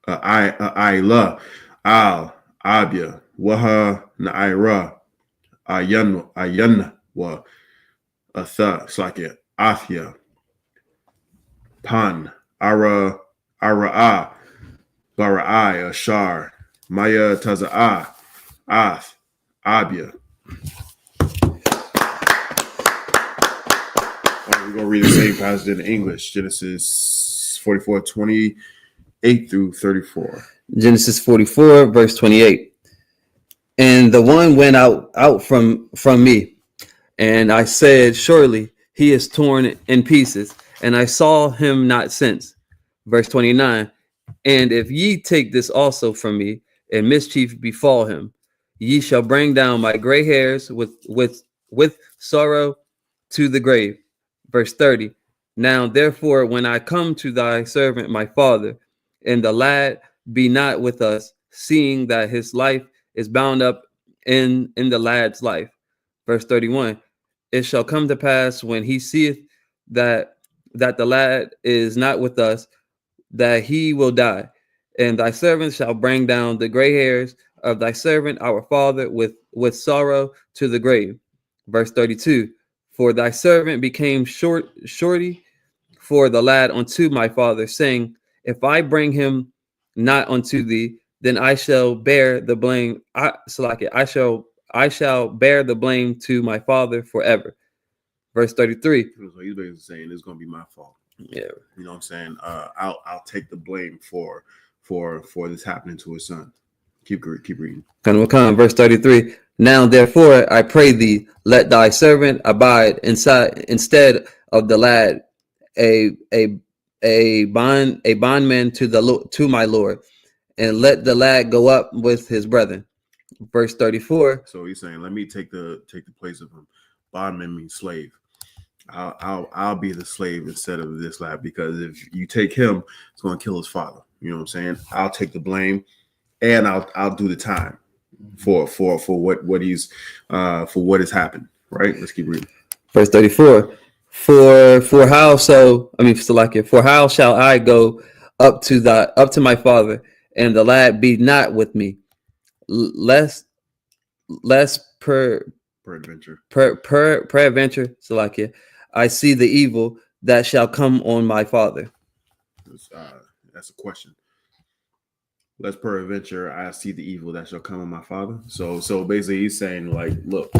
Ayla, Al, Abia, Waha Na Ira, Ayanwa, Atha, it's like Afia, Pan, Ara'a, Bara'ai, Ashar, Maya Taza'ah, Ath, Abia. We're going to read the same passage in English, Genesis 44:28 through 34. Genesis 44, verse 28. And the one went out from me, and I said, surely he is torn in pieces, and I saw him not since. Verse 29. And if ye take this also from me, and mischief befall him, ye shall bring down my gray hairs with sorrow to the grave. Verse 30. Now therefore, when I come to thy servant my father, and the lad be not with us, seeing that his life is bound up in the lad's life. Verse 31. It shall come to pass when he seeth that the lad is not with us, that he will die. And thy servant shall bring down the gray hairs of thy servant our father with sorrow to the grave. Verse 32. For thy servant became shorty for the lad unto my father, saying, if I bring him not unto thee, then I shall bear the blame. I shall bear the blame to my father forever. Verse 33. So he's basically saying it's gonna be my fault. Yeah. You know what I'm saying? I'll take the blame for this happening to his son. Keep reading. Verse 33. Now therefore I pray thee, let thy servant abide instead of the lad, a bondman to my Lord, and let the lad go up with his brethren. Verse 34. So he's saying, let me take the place of him. Bondman means slave. I'll be the slave instead of this lad, because if you take him, it's going to kill his father. You know what I'm saying? I'll take the blame, and I'll do the time for what he's for what has happened. Right? Let's keep reading. Verse 34. For how shall I go up to my father, and the lad be not with me, lest peradventure, I see the evil that shall come on my father. That's a question. Lest peradventure I see the evil that shall come on my father. So basically he's saying, like, look,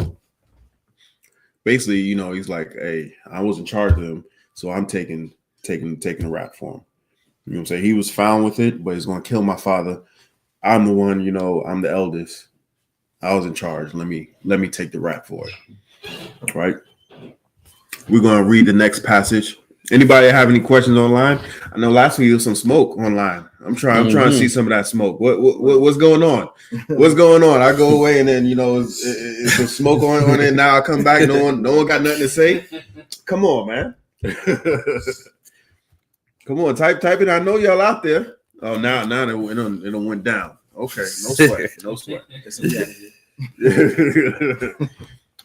basically, you know, he's like, hey, I was in charge of him, so I'm taking the rap for him. You know what I'm saying? He was found with it, but he's going to kill my father. I'm the one, you know, I'm the eldest. I was in charge. Let me take the rap for it. Right? We're going to read the next passage. Anybody have any questions online? I know last week there was some smoke online. I'm trying to see some of that smoke. What's going on? What's going on? I go away and then, you know, it's some smoke on it. Now I come back. No one got nothing to say. Come on, man. Come on, type it. I know y'all out there. Oh, now it went down. Okay, no sweat.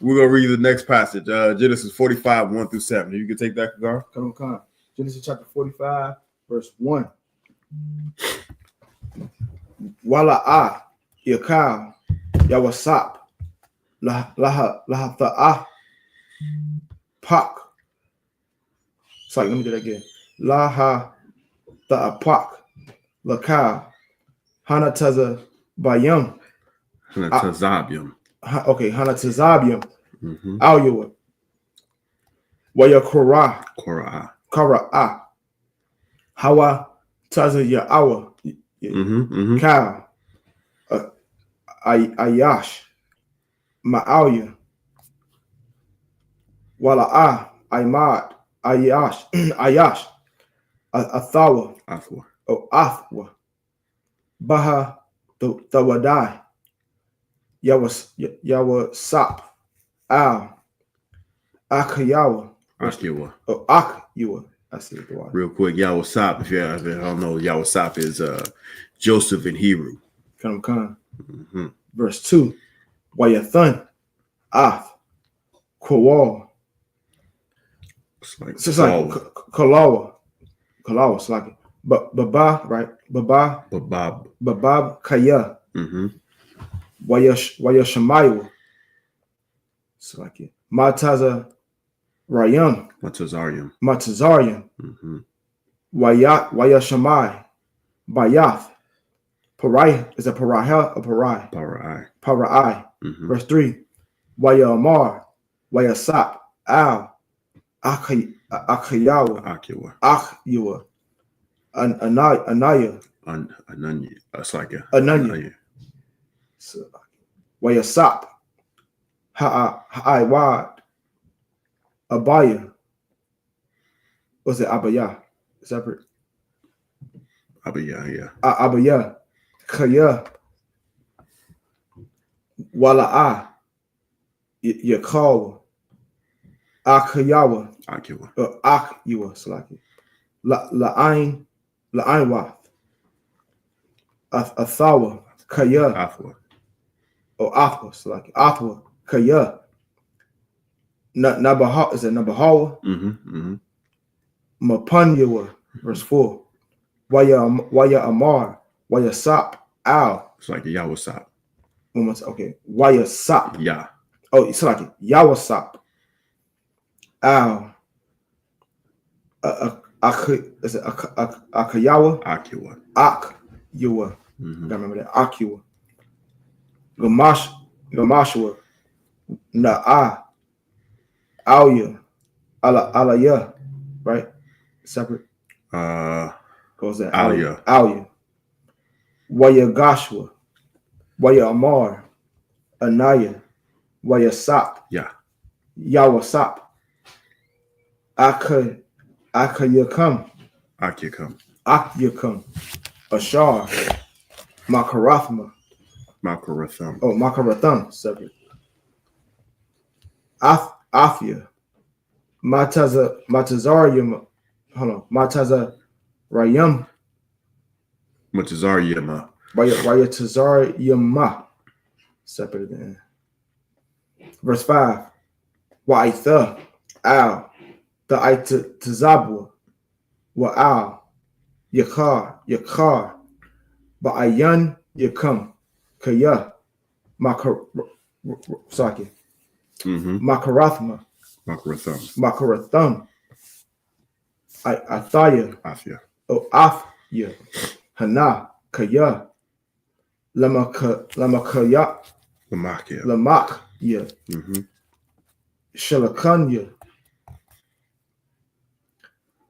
We're gonna read the next passage, Genesis 45, 1-7. You can take that, Kagar. Come on. Genesis chapter 45, verse 1. Wala yakal yawasap laha pak. Sorry, let me do that again. Laha ta'apak lakal hanataza bayam. Hanatazabium. Okay, Hanatazabium. Alyua. Waya Kora. Hawa Taza Ya'awa. Cow. Ayash. Ma'alya. Wala Aymad. Ayash. Athawa. Athwa. Baha Tawadai. Yawa Al Akayawa. Akiwa. I see it. Real quick, Yawa if you don't know, Yawa is Joseph in Hebrew. Come. Verse 2. Wayathan Af Kowal. It's like Kalawa. It's like Baba, right? Babab Kaya. Wayashamayu. It's like it. Matazarium. Wayashamai. Bayath. Parai is a Parah or Parai? Parai. Verse 3. Wayamar. Wayasap. Al. Akiyawa. Anaya. An onion. It's like an onion. Wayasap. Ha'aiwad. Abaya. What's it? Abaya. Separate. Abaya, yeah. Abaya. Kaya. Wala'a. Yakawa. Akayawa. Akiwa. Akiwa. Salaki. La'ain. La'ainwa. Athawa. Kaya. Afwa. Athwa. Salaki. Athwa. Kaya. Nabaha. Is it Nabahawa? Mapanyawa. Verse 4. Waya Amar. Waya Sap. Al. It's like Yawasap. Okay. Waya Sap. Yeah. Oh, it's like Yawasap. Al. Is it Akayawa? Akiwa. Akyawa. Gotta remember that. Akyawa. Gamashua. Na'a. Alya. Alaya. Right? Separate. Goes that Alya. Alya. Waya Gashua. Waya Amar. Anaya. Waya Sap. Yeah. Yawasap. Akayakam. Akiyakam. Akyakam. Ashar. Makarathma. Makaratham. Oh, Makaratham. Separate. Afia. Matazarium. Hold on. Matazarayum. Matazariyama. Rayatazariyama. Separate again. Verse 5. Wa'itha. Al. The Tazabwa. Wa'al. Yakar. Ba'ayan Yakam. Kaya. Saki. Makarathma. Makaratham. Athaya. Afia. Oh, Afya. Hana. Kaya. Lamakaya. Lamakia. Lamakya. Shalakanya.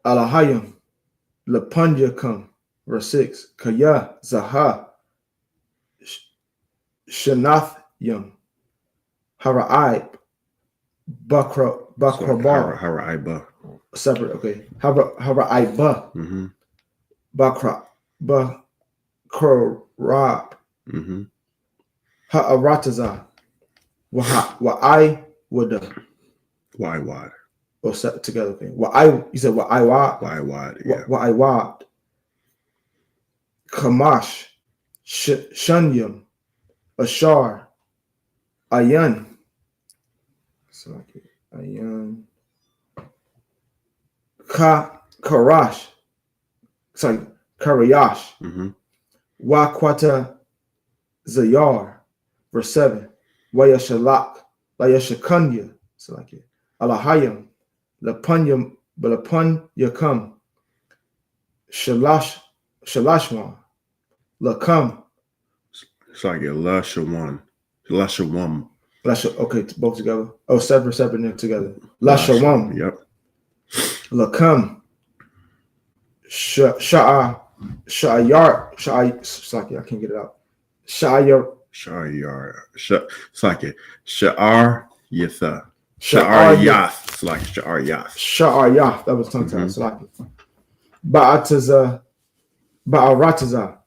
Alahayam. Lapanyakam. Verse 6. Kaya. Zaha. Shanathyam. Hara'ib. Bakrabar. Haraiba. Separate, okay. Haraiba. Bakrab. Ha'arataza. Wa'ai wada. Why wad? Or set together, okay. You said wa'ai wad. Why wad? Yeah. Wa'ai wad. Kamash. Shanyam. Ashar. Ayan. Ayan. Karash. Sorry. Karayash. Wakwata Zayar. Verse 7. Wayashalak. Layashakanya. So like it. Alahayam. Lapanyam. Balapun yakam. Shalashwan. Lakam. It's like a Lashawan. Lashawam. Okay, both together. Oh, separate together. Lashawam. Yep. Lakam. Sha'ayar. I can't get it out. Sha'ayar. It's like a Sha'ar Yatha. Sha'ar Yath. It's like Sha'ar Yath. Sha'ar Yath. That was tongue tied. Ba'ataza. Ba'arataza.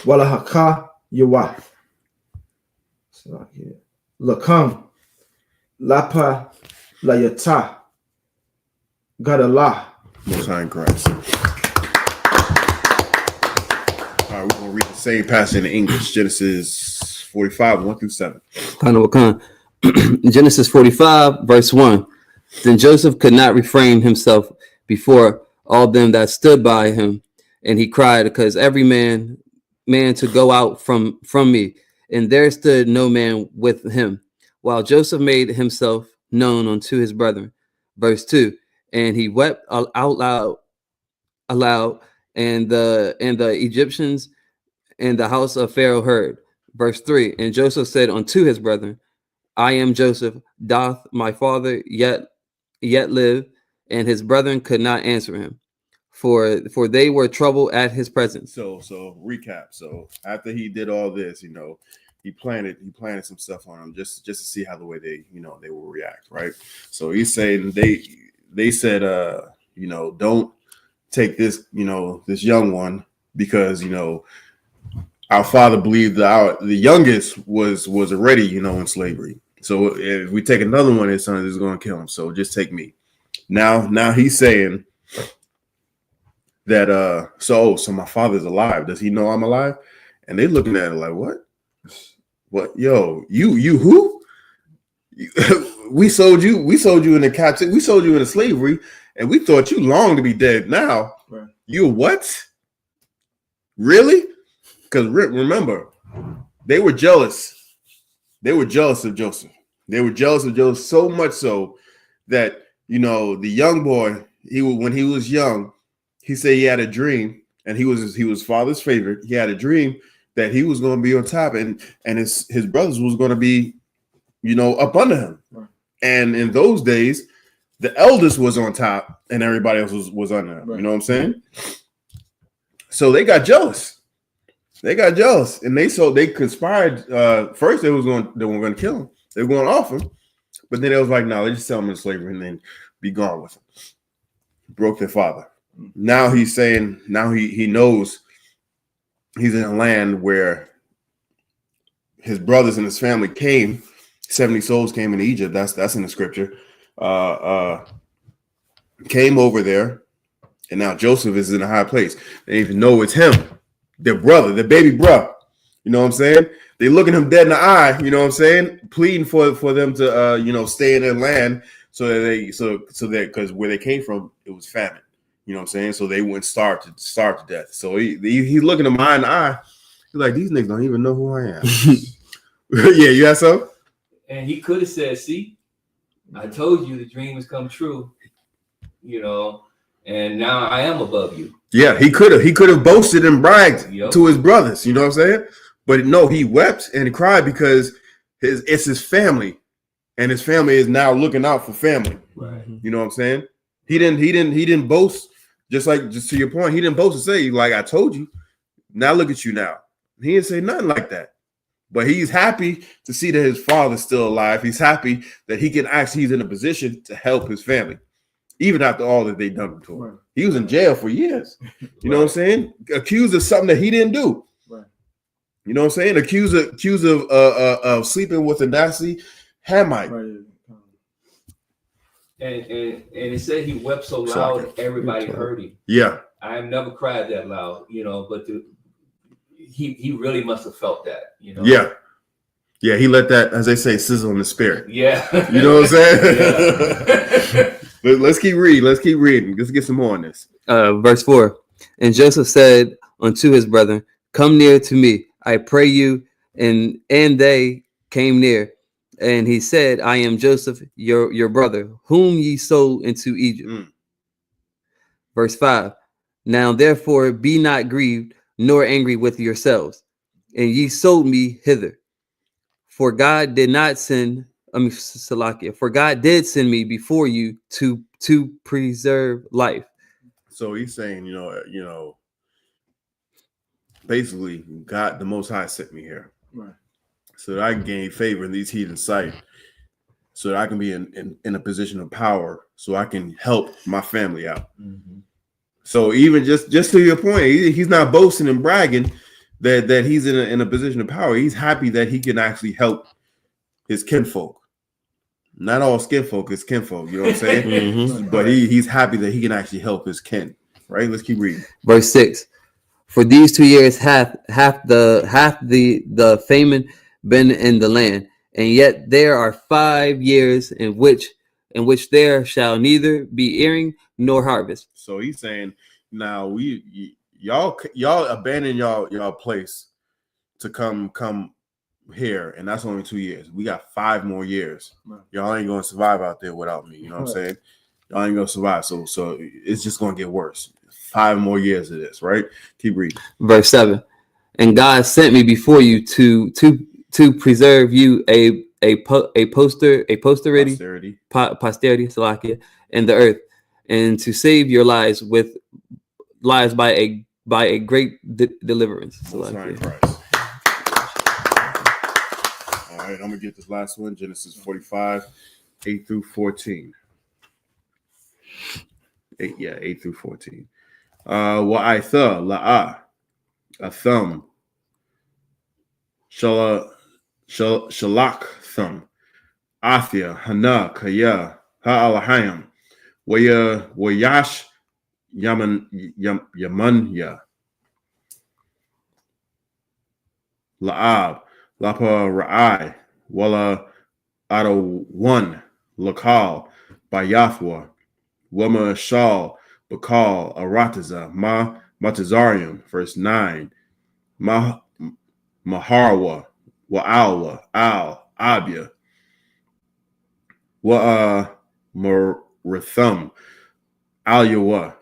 Walahaka Yawath. Lakam. Lapa. Layata. Gadalah. Most High in Christ. All right, we're going to read the same passage in English. Genesis 45, 1 through 7. Genesis 45, verse 1. Then Joseph could not refrain himself before all them that stood by him, and he cried, because every man to go out from me. And there stood no man with him, while Joseph made himself known unto his brethren. Verse 2. And he wept out loud, and the Egyptians and the house of Pharaoh heard. Verse 3. And Joseph said unto his brethren, I am Joseph. Doth my father yet live? And his brethren could not answer him. for they were trouble at his presence. So recap. So after he did all this, he planted some stuff on them just to see how the way they will react, right? So he's saying they said don't take this this young one because our father believed that the youngest was already in slavery. So if we take another one, his son is going to kill him. So just take me. Now he's saying that so my father's alive. Does he know I'm alive? And they looking at it like, what? Yo, you who? we sold you into captivity. We sold you into slavery, and we thought you long to be dead. Now, Right. You what? Really? Because remember, they were jealous. They were jealous of Joseph. They were jealous of Joseph so much so that the young boy, when he was young, he said he had a dream, and he was father's favorite. He had a dream that he was going to be on top, and his brothers was going to be, up under him. Right. And in those days, the eldest was on top, and everybody else was under him. Right. You know what I'm saying? So they got jealous. And they conspired. First, they were going to kill him. They were going to off him, but then they was like, no, they just sell him into slavery and then be gone with him. Broke their father. Now he's saying, he knows he's in a land where his brothers and his family came. 70 souls came into Egypt. That's in the scripture. Came over there, and now Joseph is in a high place. They even know it's him, their brother, their baby brother. You know what I'm saying? They looking him dead in the eye. You know what I'm saying? Pleading for them to stay in their land so that because where they came from it was famine. You know what I'm saying? So they wouldn't starve to death. So he's looking them eye in the eye. He's like, these niggas don't even know who I am. Yeah, you got something? And he could have said, see, I told you the dream has come true, and now I am above you. Yeah, he could have boasted and bragged to his brothers, you know what I'm saying? But no, he wept and cried because it's his family, and his family is now looking out for family. Right. You know what I'm saying? He didn't boast, just to your point, he didn't boast and say, like, I told you, now look at you now. He didn't say nothing like that. But he's happy to see that his father's still alive. He's happy that he's in a position to help his family, even after all that they done to him. Right. He was in jail for years. You know what I'm saying? Accused of something that he didn't do. Right. You know what I'm saying? Accused of sleeping with a nasty Hamite. Right. And it said he wept so loud, everybody heard him. Yeah. I have never cried that loud, but he really must have felt that, Yeah. Yeah, he let that, as they say, sizzle in the spirit. Yeah. You know what I'm saying? Yeah. Let's keep reading. Let's get some more on this. Verse 4. And Joseph said unto his brethren, come near to me, I pray you. And they came near. And he said, I am Joseph, your brother, whom ye sold into Egypt. Verse 5. Now therefore be not grieved, nor angry with yourselves, and ye sold me hither. For God did not send, for God did send me before you to preserve life. So he's saying, basically, God, the Most High, sent me here, right, so that I can gain favor in these heathens' sight, so that I can be in a position of power, so I can help my family out. Mm-hmm. So even just to your point, he's not boasting and bragging that he's in a position of power. He's happy that he can actually help his kinfolk. Not all skinfolk is kinfolk, you know what I'm saying? Mm-hmm. But he's happy that he can actually help his kin. Right? Let's keep reading. Verse 6. For these 2 years hath the famine been in the land, and yet there are 5 years in which there shall neither be earing nor harvest. So he's saying, now y'all abandon y'all place to come here, and that's only 2 years. We got 5 more years. Right. Y'all ain't gonna survive out there without me. You know what I'm saying? Y'all ain't gonna survive. So it's just gonna get worse. 5 more years of this, right? Keep reading. Verse 7. And God sent me before you to preserve you a posterity, Salakia, in the earth, and to save your lives with lives by a great deliverance. Most High in Christ. All right, I'm gonna get this last one. Genesis 45, 8 through 14. 8 through 14. Wa'itha la'a a thumb. Shalak thumb. Athia hana kaya ha'alahayam. Wayash Yamanya La'ab Lapa Ra'ai Wala Ado one Lakal Bayathwa Wama Shal Bakal Arataza Ma Matazarium, verse 9. Maharwa Wa'alwa Al Abia Marithum Alyawa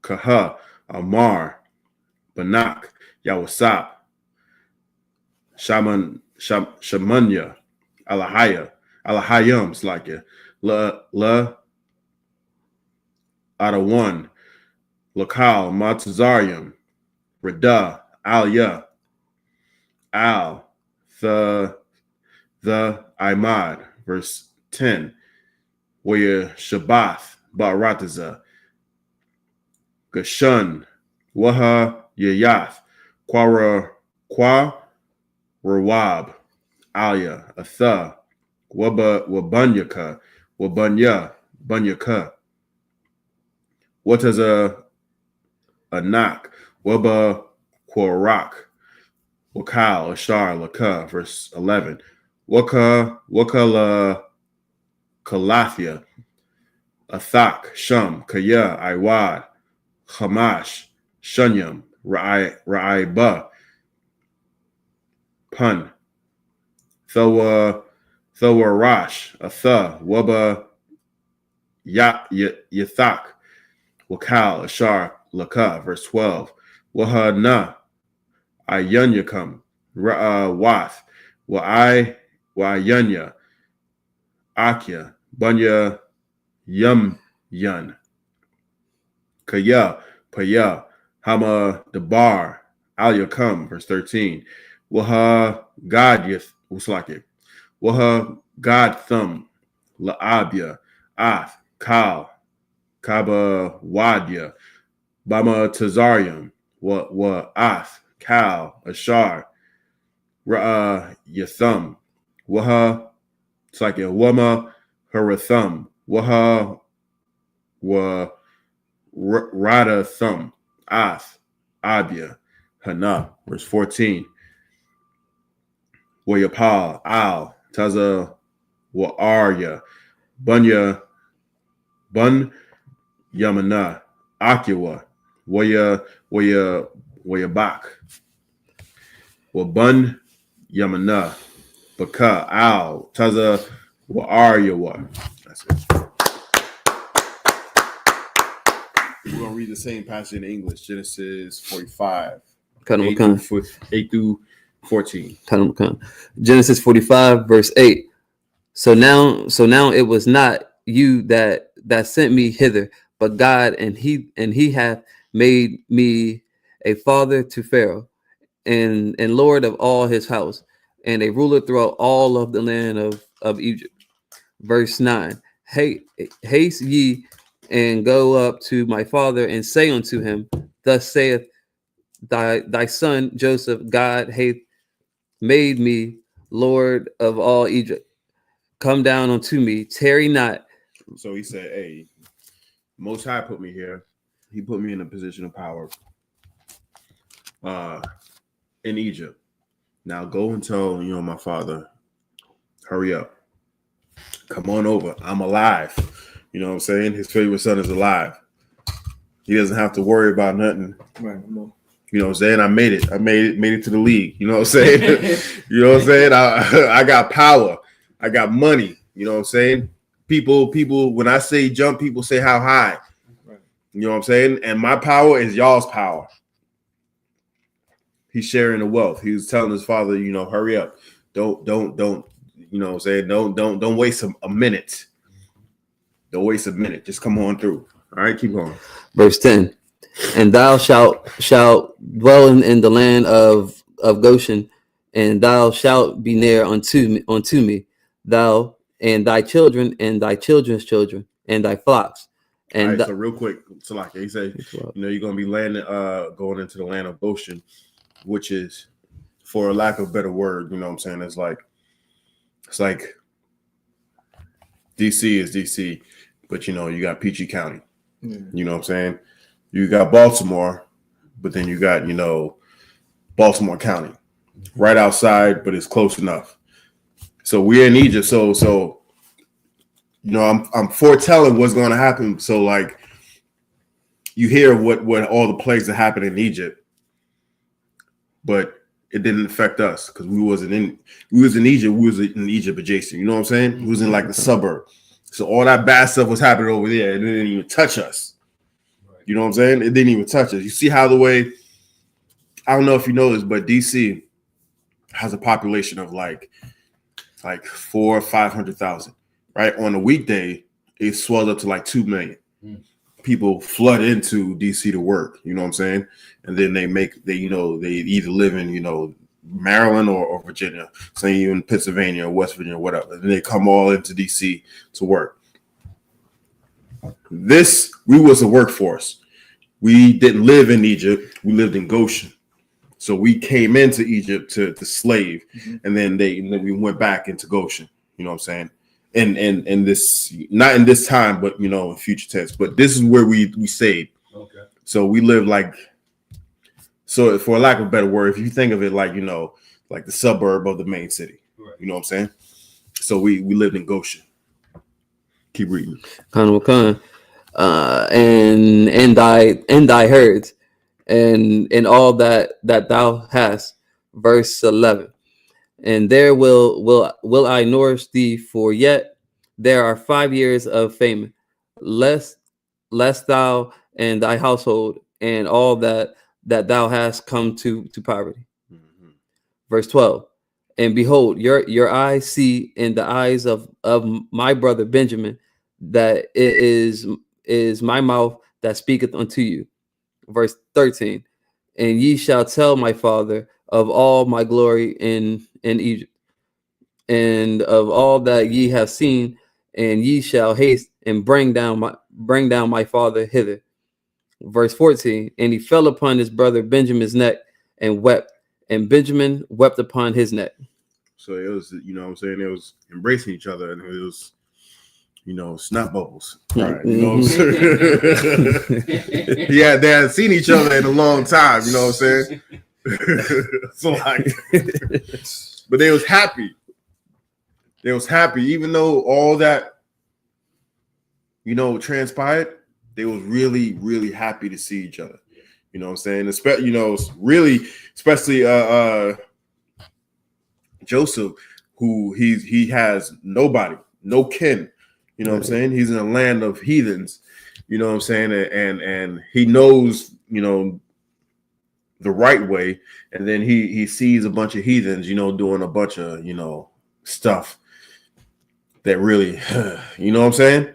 Kaha Amar Banak Yawasap Shamanya Alahayam Slaka La Adawan Lakal Matazarium Rada Alya Al the Imad, verse 10. Waya Shabbath Barataza Gashun Waha Yayath Kwa Rawab Alia Atha Wabunyaka Bunyaka. What is a knock? Waba Kwarak Wakal Ashar Laka, verse 11. Wakala Kalathia Athak Sham Kaya Iwad Hamash Shunyam Ra'aiba Pun Thawarash Atha Waba Yathak Wakal Ashar Laka, verse 12. Wahana Ayunyakam Wath Wa'ayunya Akya Bunya Yum Yun Kaya Paya Hama Dabar Alyakam, verse 13. Waha God Yith Uslake Waha God Thumb La'abya Ath Kal Kaba Wadya Bama Tazarium Wa Ath Kal Ashar Ra'a Yathum Waha it's like a Wama Harathum Waha Wa Rada Thumb Ath Abya Hana, verse 14. Wayapal Al Taza Wa Arya Bunya Bun Yamana Akiwa Wayabak Wabun Yamana Baka Al Taza Wa Aryawa. That's it. We're gonna read the same passage in English. Genesis 45. 8 through 14. Genesis 45, verse 8. So now it was not you that sent me hither, but God, and he hath made me a father to Pharaoh, and Lord of all his house, and a ruler throughout all of the land of Egypt. Verse 9. Haste ye and go up to my father and say unto him, thus saith thy son Joseph, God hath made me Lord of all Egypt. Come down unto me, tarry not. So he said, hey, Most High put me here. He put me in a position of power in Egypt. Now go and tell, my father, hurry up. Come on over. I'm alive. You know what I'm saying? His favorite son is alive. He doesn't have to worry about nothing. Right. You know what I'm saying? I made it. I made it to the league. You know what I'm saying? You know what I'm saying? I got power. I got money. You know what I'm saying? People, when I say jump, people say how high. Right. You know what I'm saying? And my power is y'all's power. He's sharing the wealth. He was telling his father, hurry up. Don't, you know what I'm saying? Don't waste a minute. Don't waste a minute. Just come on through. All right, keep going. Verse 10. And thou shalt dwell in the land of Goshen, and thou shalt be near unto me, thou and thy children and thy children's children and thy flocks. All And right, so real quick, so like he said, you're gonna be landing, going into the land of Goshen, which is, for a lack of a better word, what I'm saying, it's like DC is DC, but you got Peachy County. You know what I'm saying? You got Baltimore, but then you got, Baltimore County right outside, but it's close enough. So we're in Egypt. So I'm foretelling what's going to happen. So like you hear what all the plagues that happened in Egypt, but it didn't affect us because we was in Egypt. We was in Egypt adjacent. You know what I'm saying? We was in like the suburb. So all that bad stuff was happening over there. And it didn't even touch us. You know what I'm saying? It didn't even touch us. You see how the way, I don't know if you know this, but DC has a population of like 400,000 or 500,000, right? On a weekday, it swells up to like 2 million. People flood into DC to work, you know what I'm saying? And then they either live in, Maryland or Virginia, say you in Pennsylvania or West Virginia, whatever. And they come all into DC to work. We was a workforce. We didn't live in Egypt. We lived in Goshen. So we came into Egypt to slave, and then we went back into Goshen. You know what I'm saying? And this, not in this time, but in future tense. But this is where we stayed. Okay. So we lived so for lack of a better word, if you think of it like like the suburb of the main city. Right. You know what I'm saying? So we lived in Goshen. Keep reading. And thy herds, and all that thou hast. Verse 11. And there will I nourish thee, for yet there are 5 years of famine, lest thou and thy household and all that thou hast come to poverty. Verse 12. And behold, your eyes see in the eyes of my brother Benjamin, that it is my mouth that speaketh unto you. Verse 13. And ye shall tell my father of all my glory in Egypt, and of all that ye have seen, and ye shall haste and bring down my father hither. Verse 14. And he fell upon his brother Benjamin's neck and wept, and Benjamin wept upon his neck. So it was, what I'm saying, it was embracing each other, and it was, snot bubbles. Right. You know what I'm saying? Yeah, they hadn't seen each other in a long time, you know what I'm saying? So but they was happy. They was happy, even though all that, transpired, they was really, really happy to see each other. You know what I'm saying? Especially Joseph, who he has nobody, no kin. You know what I'm saying? He's in a land of heathens. You know what I'm saying? And he knows, the right way. And then he sees a bunch of heathens, doing a bunch of, stuff that really, you know what I'm saying?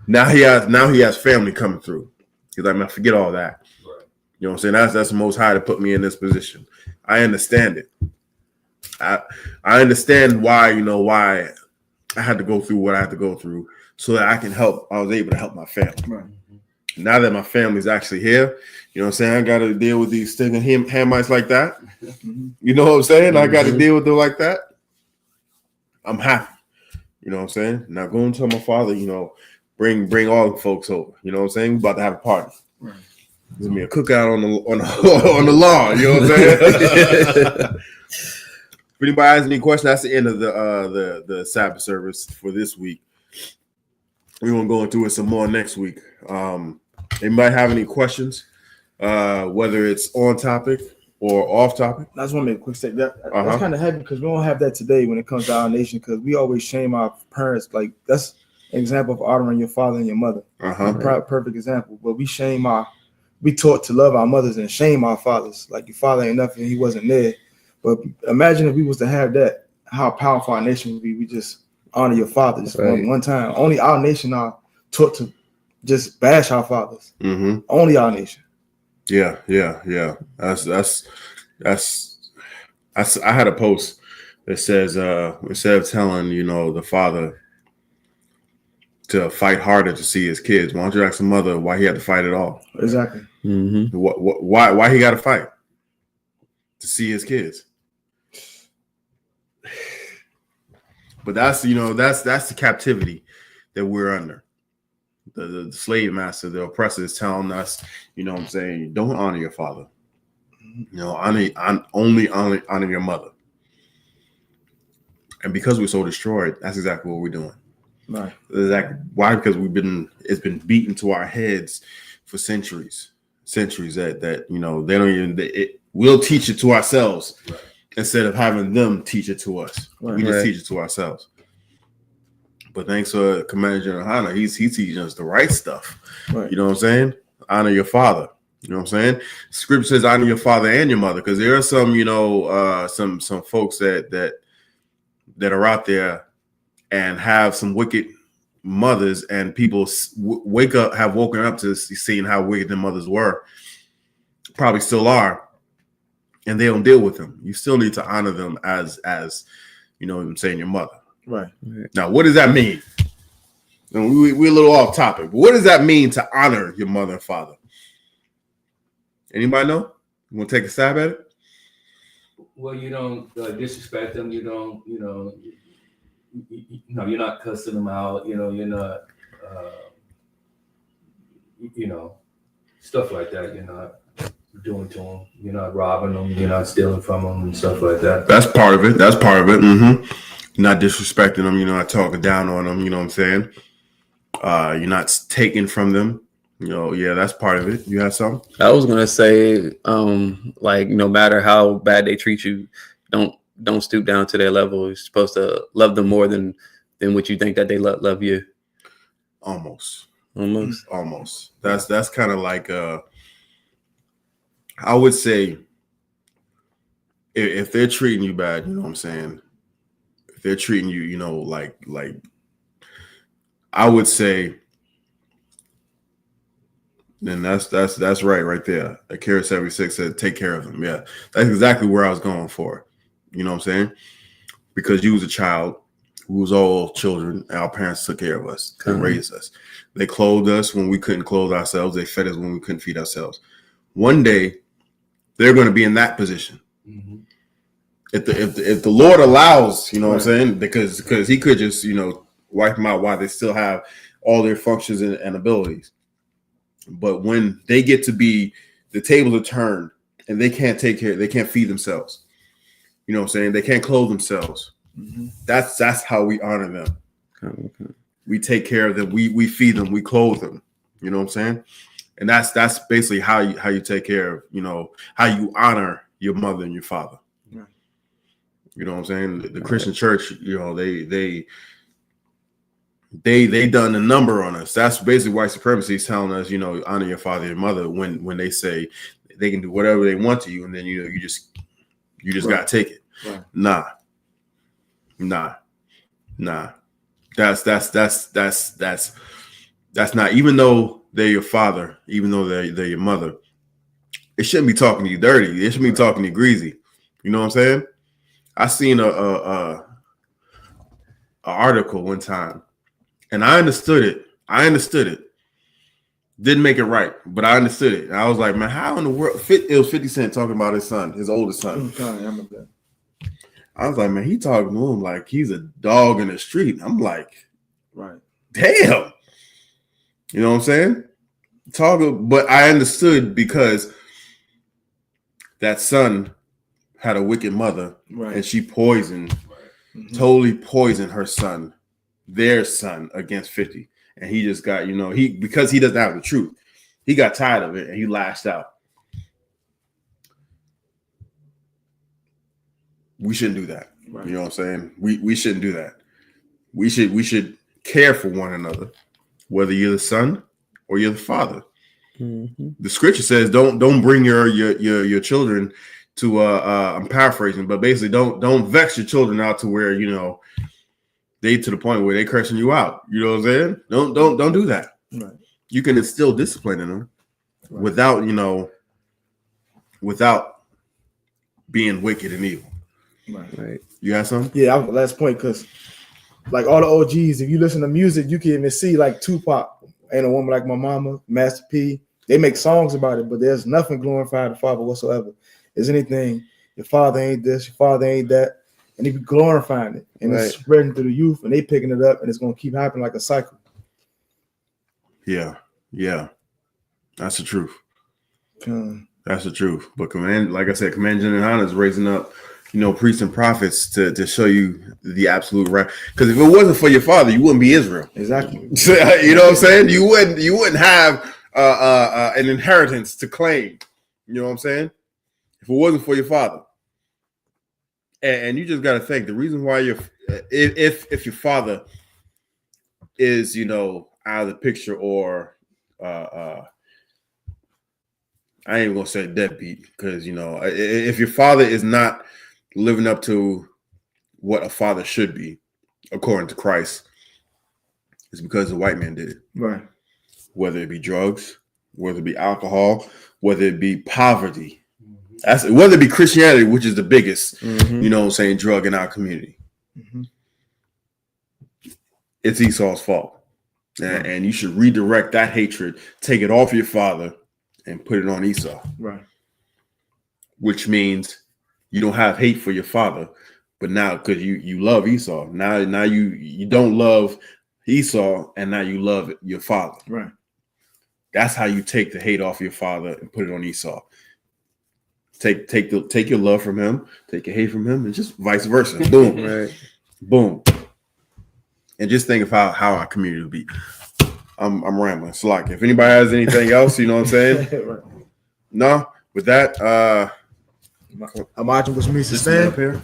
Now he has family coming through. He's like, man, forget all that. Right. You know what I'm saying? That's the Most High to put me in this position. I understand it. I understand why I had to go through what I had to go through so that I was able to help my family. Right. Now that my family's actually here, you know what I'm saying? I got to deal with these stinging Hamites like that. You know what I'm saying? I got to deal with them like that. I'm happy. You know what I'm saying? Now go and tell my father, bring all the folks over. You know what I'm saying? We're about to have a party. Right. There's gonna be a cookout on the lawn. You know what I'm saying? If anybody has any questions, that's the end of the Sabbath service for this week. We're gonna go into it some more next week. Anybody have any questions? Whether it's on topic or off topic? I just want to make a quick statement. That's kind of heavy because we don't have that today when it comes to our nation, because we always shame our parents. Like, that's an example of honoring your father and your mother. Perfect example. But we taught to love our mothers and shame our fathers. Like, your father ain't nothing, he wasn't there. But imagine if we was to have that, how powerful our nation would be. We just honor your father just one time. Only our nation are taught to just bash our fathers. Only our nation. Yeah. I had a post that says instead of telling the father to fight harder to see his kids, why don't you ask the mother why he had to fight at all? Exactly. Mm-hmm. Why he got to fight to see his kids? But that's the captivity that we're under. The slave master, the oppressor, is telling us, what I'm saying, don't honor your father. Only honor your mother. And because we're so destroyed, that's exactly what we're doing. Right. Exactly. Why? Because it's been beaten to our heads for centuries that they don't even. We'll teach it to ourselves instead of having them teach it to us. Right. We just teach it to ourselves. But thanks to Commander General Yahanna, he's teaching us the right stuff. Right. You know what I'm saying? Honor your father. You know what I'm saying? Scripture says honor your father and your mother, because there are some, some folks that are out there and have some wicked mothers, and people have woken up to seeing how wicked their mothers were, probably still are, and they don't deal with them. You still need to honor them as what I'm saying, your mother. Right. Now, what does that mean? And we're a little off topic, but what does that mean to honor your mother and father? Anybody know? You want to take a stab at it? Well, you don't disrespect them. You don't, you're not cussing them out. You're not, stuff like that. You're not doing to them. You're not robbing them. You're not stealing from them and stuff like that. That's part of it. Mm-hmm. You're not disrespecting them. You're not talking down on them. You know what I'm saying? You're not taking from them. That's part of it. You have something? I was gonna say, no matter how bad they treat you, don't stoop down to their level. You're supposed to love them more than what you think that they love you. Almost. That's kind of like I would say if they're treating you bad, you know what I'm saying? If they're treating you, like I would say, then that's right there. Akira 76 said, take care of them. Yeah, that's exactly where I was going for. You know what I'm saying? Because you was a child, we was all children, and our parents took care of us and raised us. They clothed us when we couldn't clothe ourselves. They fed us when we couldn't feed ourselves. One day, they're going to be in that position. Mm-hmm. If the Lord allows, what I'm saying, because He could just wipe them out while they still have all their functions and abilities. But when they get to be, the tables are turned and they can't feed themselves. You know what I'm saying? They can't clothe themselves. Mm-hmm. That's how we honor them. Okay. We take care of them. We feed them. We clothe them. You know what I'm saying? And that's basically how you take care of, how you honor your mother and your father. Yeah. You know what I'm saying? The Christian church, they done a number on us. That's basically white supremacy is telling us, honor your father and mother when they say they can do whatever they want to you, and then you just gotta take it. Right. Nah. That's not, even though they're your father, even though they're your mother, it shouldn't be talking to you dirty. They shouldn't be talking to you greasy. You know what I'm saying? I seen a article one time, and I understood it. Didn't make it right, but I understood it. And I was like, man, how in the world? It was 50 Cent talking about his son, his oldest son. I was like, man, he talking to him like he's a dog in the street. I'm like, right, damn. You know what I'm saying? But I understood because that son had a wicked mother, right, and she poisoned, totally poisoned her son, their son, against 50. And he just got, because he doesn't have the truth, he got tired of it and he lashed out. We shouldn't do that. Right. You know what I'm saying? We shouldn't do that. We should care for one another, whether you're the son or you're the father. Mm-hmm. The scripture says don't bring your children to I'm paraphrasing, but basically don't vex your children out to where they to the point where they cursing you out. You know what I'm saying? Don't do that. Right. You can instill discipline in them, right, without without being wicked and evil. Right. You got something? Yeah, last point, because like all the OGs, if you listen to music, you can even see like Tupac, Ain't a Woman Like My Mama, Master P. They make songs about it, but there's nothing glorifying the Father whatsoever. Is anything, your father ain't this, your father ain't that, and he be glorifying it, and it's spreading through the youth, and they picking it up, and it's gonna keep happening like a cycle. Yeah, that's the truth. That's the truth. But like I said, Command General Yahanna is raising up, priests and prophets to show you the absolute right. Because if it wasn't for your father, you wouldn't be Israel. Exactly. You know what I'm saying? You wouldn't have an inheritance to claim. You know what I'm saying? If it wasn't for your father, and you just got to think the reason why if your father is out of the picture, or I ain't even gonna say deadbeat, because if your father is not living up to what a father should be according to Christ, it's because the white man did it. Right. Whether it be drugs, whether it be alcohol, whether it be poverty, whether it be Christianity, which is the biggest, drug in our community. Mm-hmm. It's Esau's fault. And you should redirect that hatred, take it off your father, and put it on Esau. Right. Which means you don't have hate for your father, but now because you love Esau, now you don't love Esau, and now you love your father. Right. That's how you take the hate off your father and put it on Esau. Take your love from him, take your hate from him, and just vice versa. Boom. Right. Boom. And just think of how our community would be. I'm rambling. So like, if anybody has anything else, you know what I'm saying? Right. No? With that, I'm watching what's me sustain up here.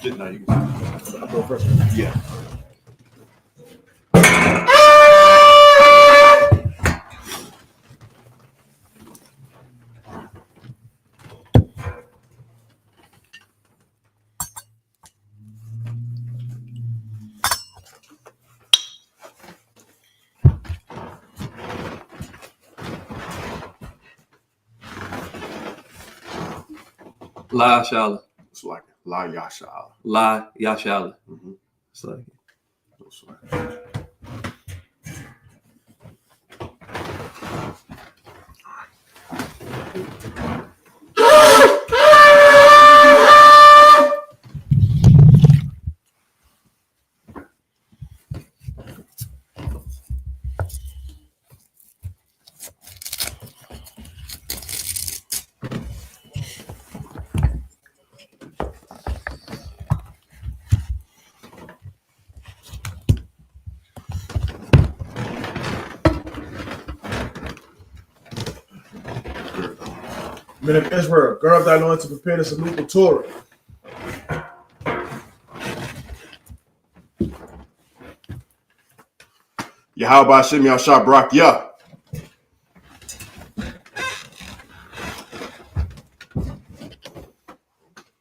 No, you can go first. Yeah. La Shala. It's like La Yashala. La Yashala. Mm-hmm. It's like Men of Israel, gird up thy loins to prepare to salute the Torah. Yahweh Hashem Yahshua Barak Yah.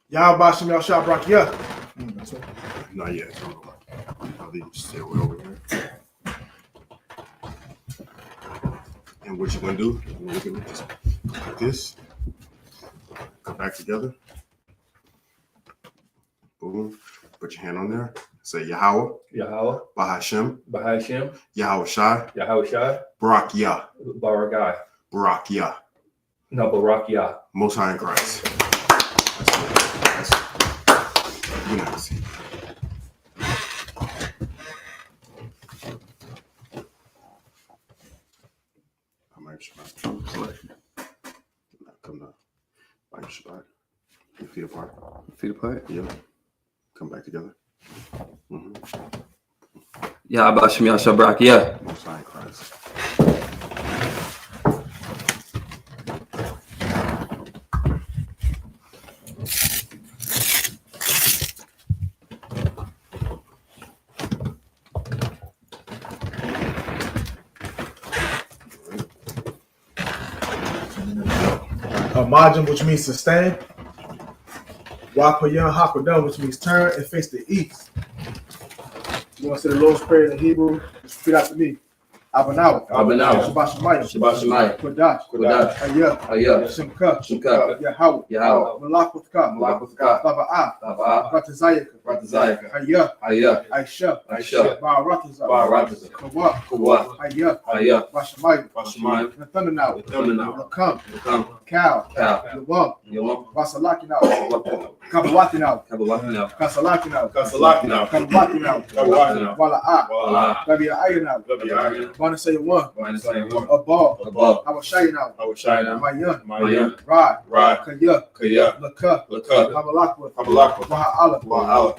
Yahweh Hashem Yahshua Barak Yah. Not yet. I'll leave you stay over here. And what you're gonna do? You're gonna just like this. Come back together. Boom. Put your hand on there. Say Yahweh. Yahweh. Bahashem. Bahashem. Yahweh Shai. Yahweh Shai. Barak Yah. Baragai. Barak Yah. No, Barak Yah. Most High in Christ. That's it. You know what I'm saying. Come down. Like Shabbat. Your feet apart. feet apart. Yeah. Come back together. Mm-hmm. Yeah, Abashim Yahshua Barak Yah. Most High in Christ. Margin, which means sustain. Wakoyan Hakodam, which means turn and face the east. You want to say the Lord's Prayer in Hebrew? Just repeat after me. Abanawa, Shabbat Shemayim, Kodash, I.S.U.P.K, I.S.U.P.K, Yahweh, Malak with God, Baba, Ratazayaka, I.S.U.P.K, Baratazah, Kawa, I.S.U.P.K, Bashamayim, the thunder now, the Cal, Yawam, Basalaki now, Kabawati now, Kasalaki now, Kabawati now, Wala, Gabi Ayan now, Wanna say one, a ball, I will show you now, my young, Rod, Kaya, Laka, Hamalakwa, Waha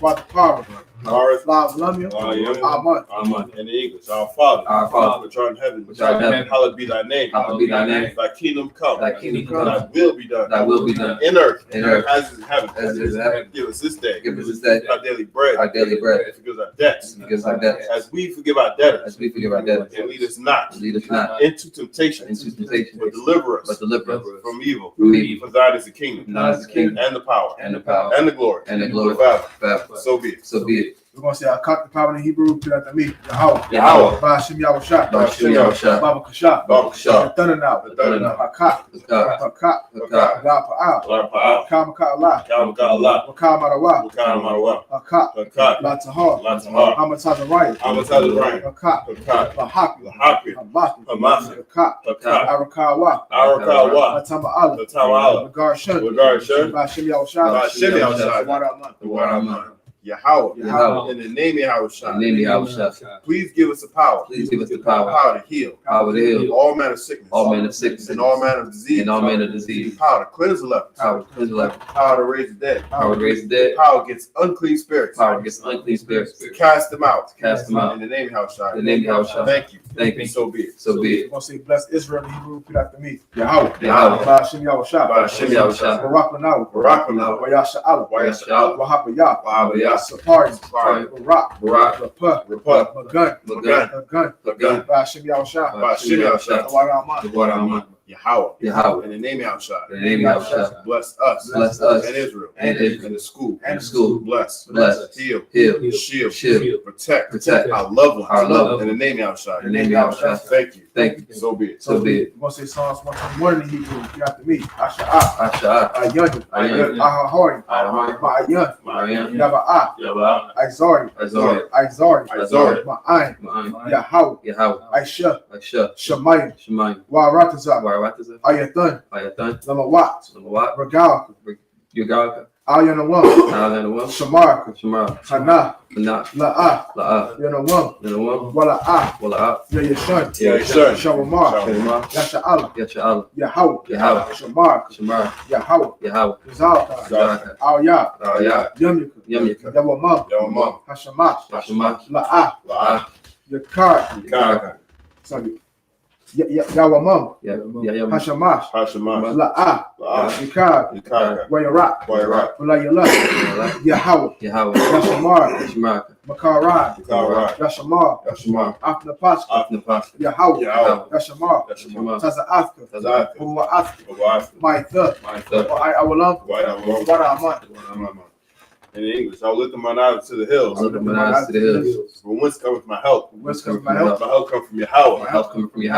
Allah, Lamia, Amen. In the English, our Father, which art in heaven, hallowed be thy name. Thy kingdom come. Thy will be done. In earth, as it is in heaven. Give us this day our daily bread. Forgive us our debts. As we forgive our debtors. And lead us not into temptation, but deliver us from evil. For thine is the kingdom, and the power, and the glory, forever. So be it. We're going to say, I caught the power in Hebrew, put out to me, Yahweh, Bashim Yahweh, Baba Kasha, the thunder now, Hakat, Rapa'al, Kamaka Wakam Hakat, Latahar, Hamatazariah, Hakat, Lahaki, Hakat, Arakawa, Matama Lagarshun, Bashim Yahweh, the water Yahweh, in the name of Yahushua, please give us the power. Power to heal. All manner of sickness. And all manner of disease. Power to cleanse the lepers. Power to raise the dead. Power against unclean spirits. To cast them out. In the name of Yahushua. Thank you. So be it. We're going to say, bless Israel in Hebrew, put out to me, Yahweh, Bashim Yahweh, Barak Lanaw, Wayasha Allah, Wahapa Yah, Sapari, Barak, Magun, Bashim Yahweh, The water Yahweh, in the name of Yahushua, bless us and Israel, and the school, bless, heal, shield, protect our loved ones, in the name of Yahushua. Thank you. So be it. We're going to say Psalms 121 in Hebrew, you got to me, Asha, Ayun, Ahahori, Ma'ayun, Yaba'ah, Izari, Ma'ayin, Yahweh, Aisha, Shemayim, Waratazah, Ayathan, Lamawat, Regal, Ayanawam, Shamar, Hana, La'ah, Yanawam, Wala'ah, Yayashun, Shawamar, Yasha'Allah, Yahweh, Shamar, Yahweh, Zalka, Al-Yah, Yamika, Yawamam, Hashamash, La'ah, Yakar, sorry. Yawamam, Hashamash, La'ah, Yakar, Wayarak, Walayala, Yahweh, Yashamar, Makarad, Yashamar, Afnapash, Yahweh, Yashamar, Taza'afka, Huwa'afka, Ma'ithah, Wa'awalam, Wada'aman. In English, I'll lift my eyes to the hills. From whence cometh my help? My help comes from Yahweh.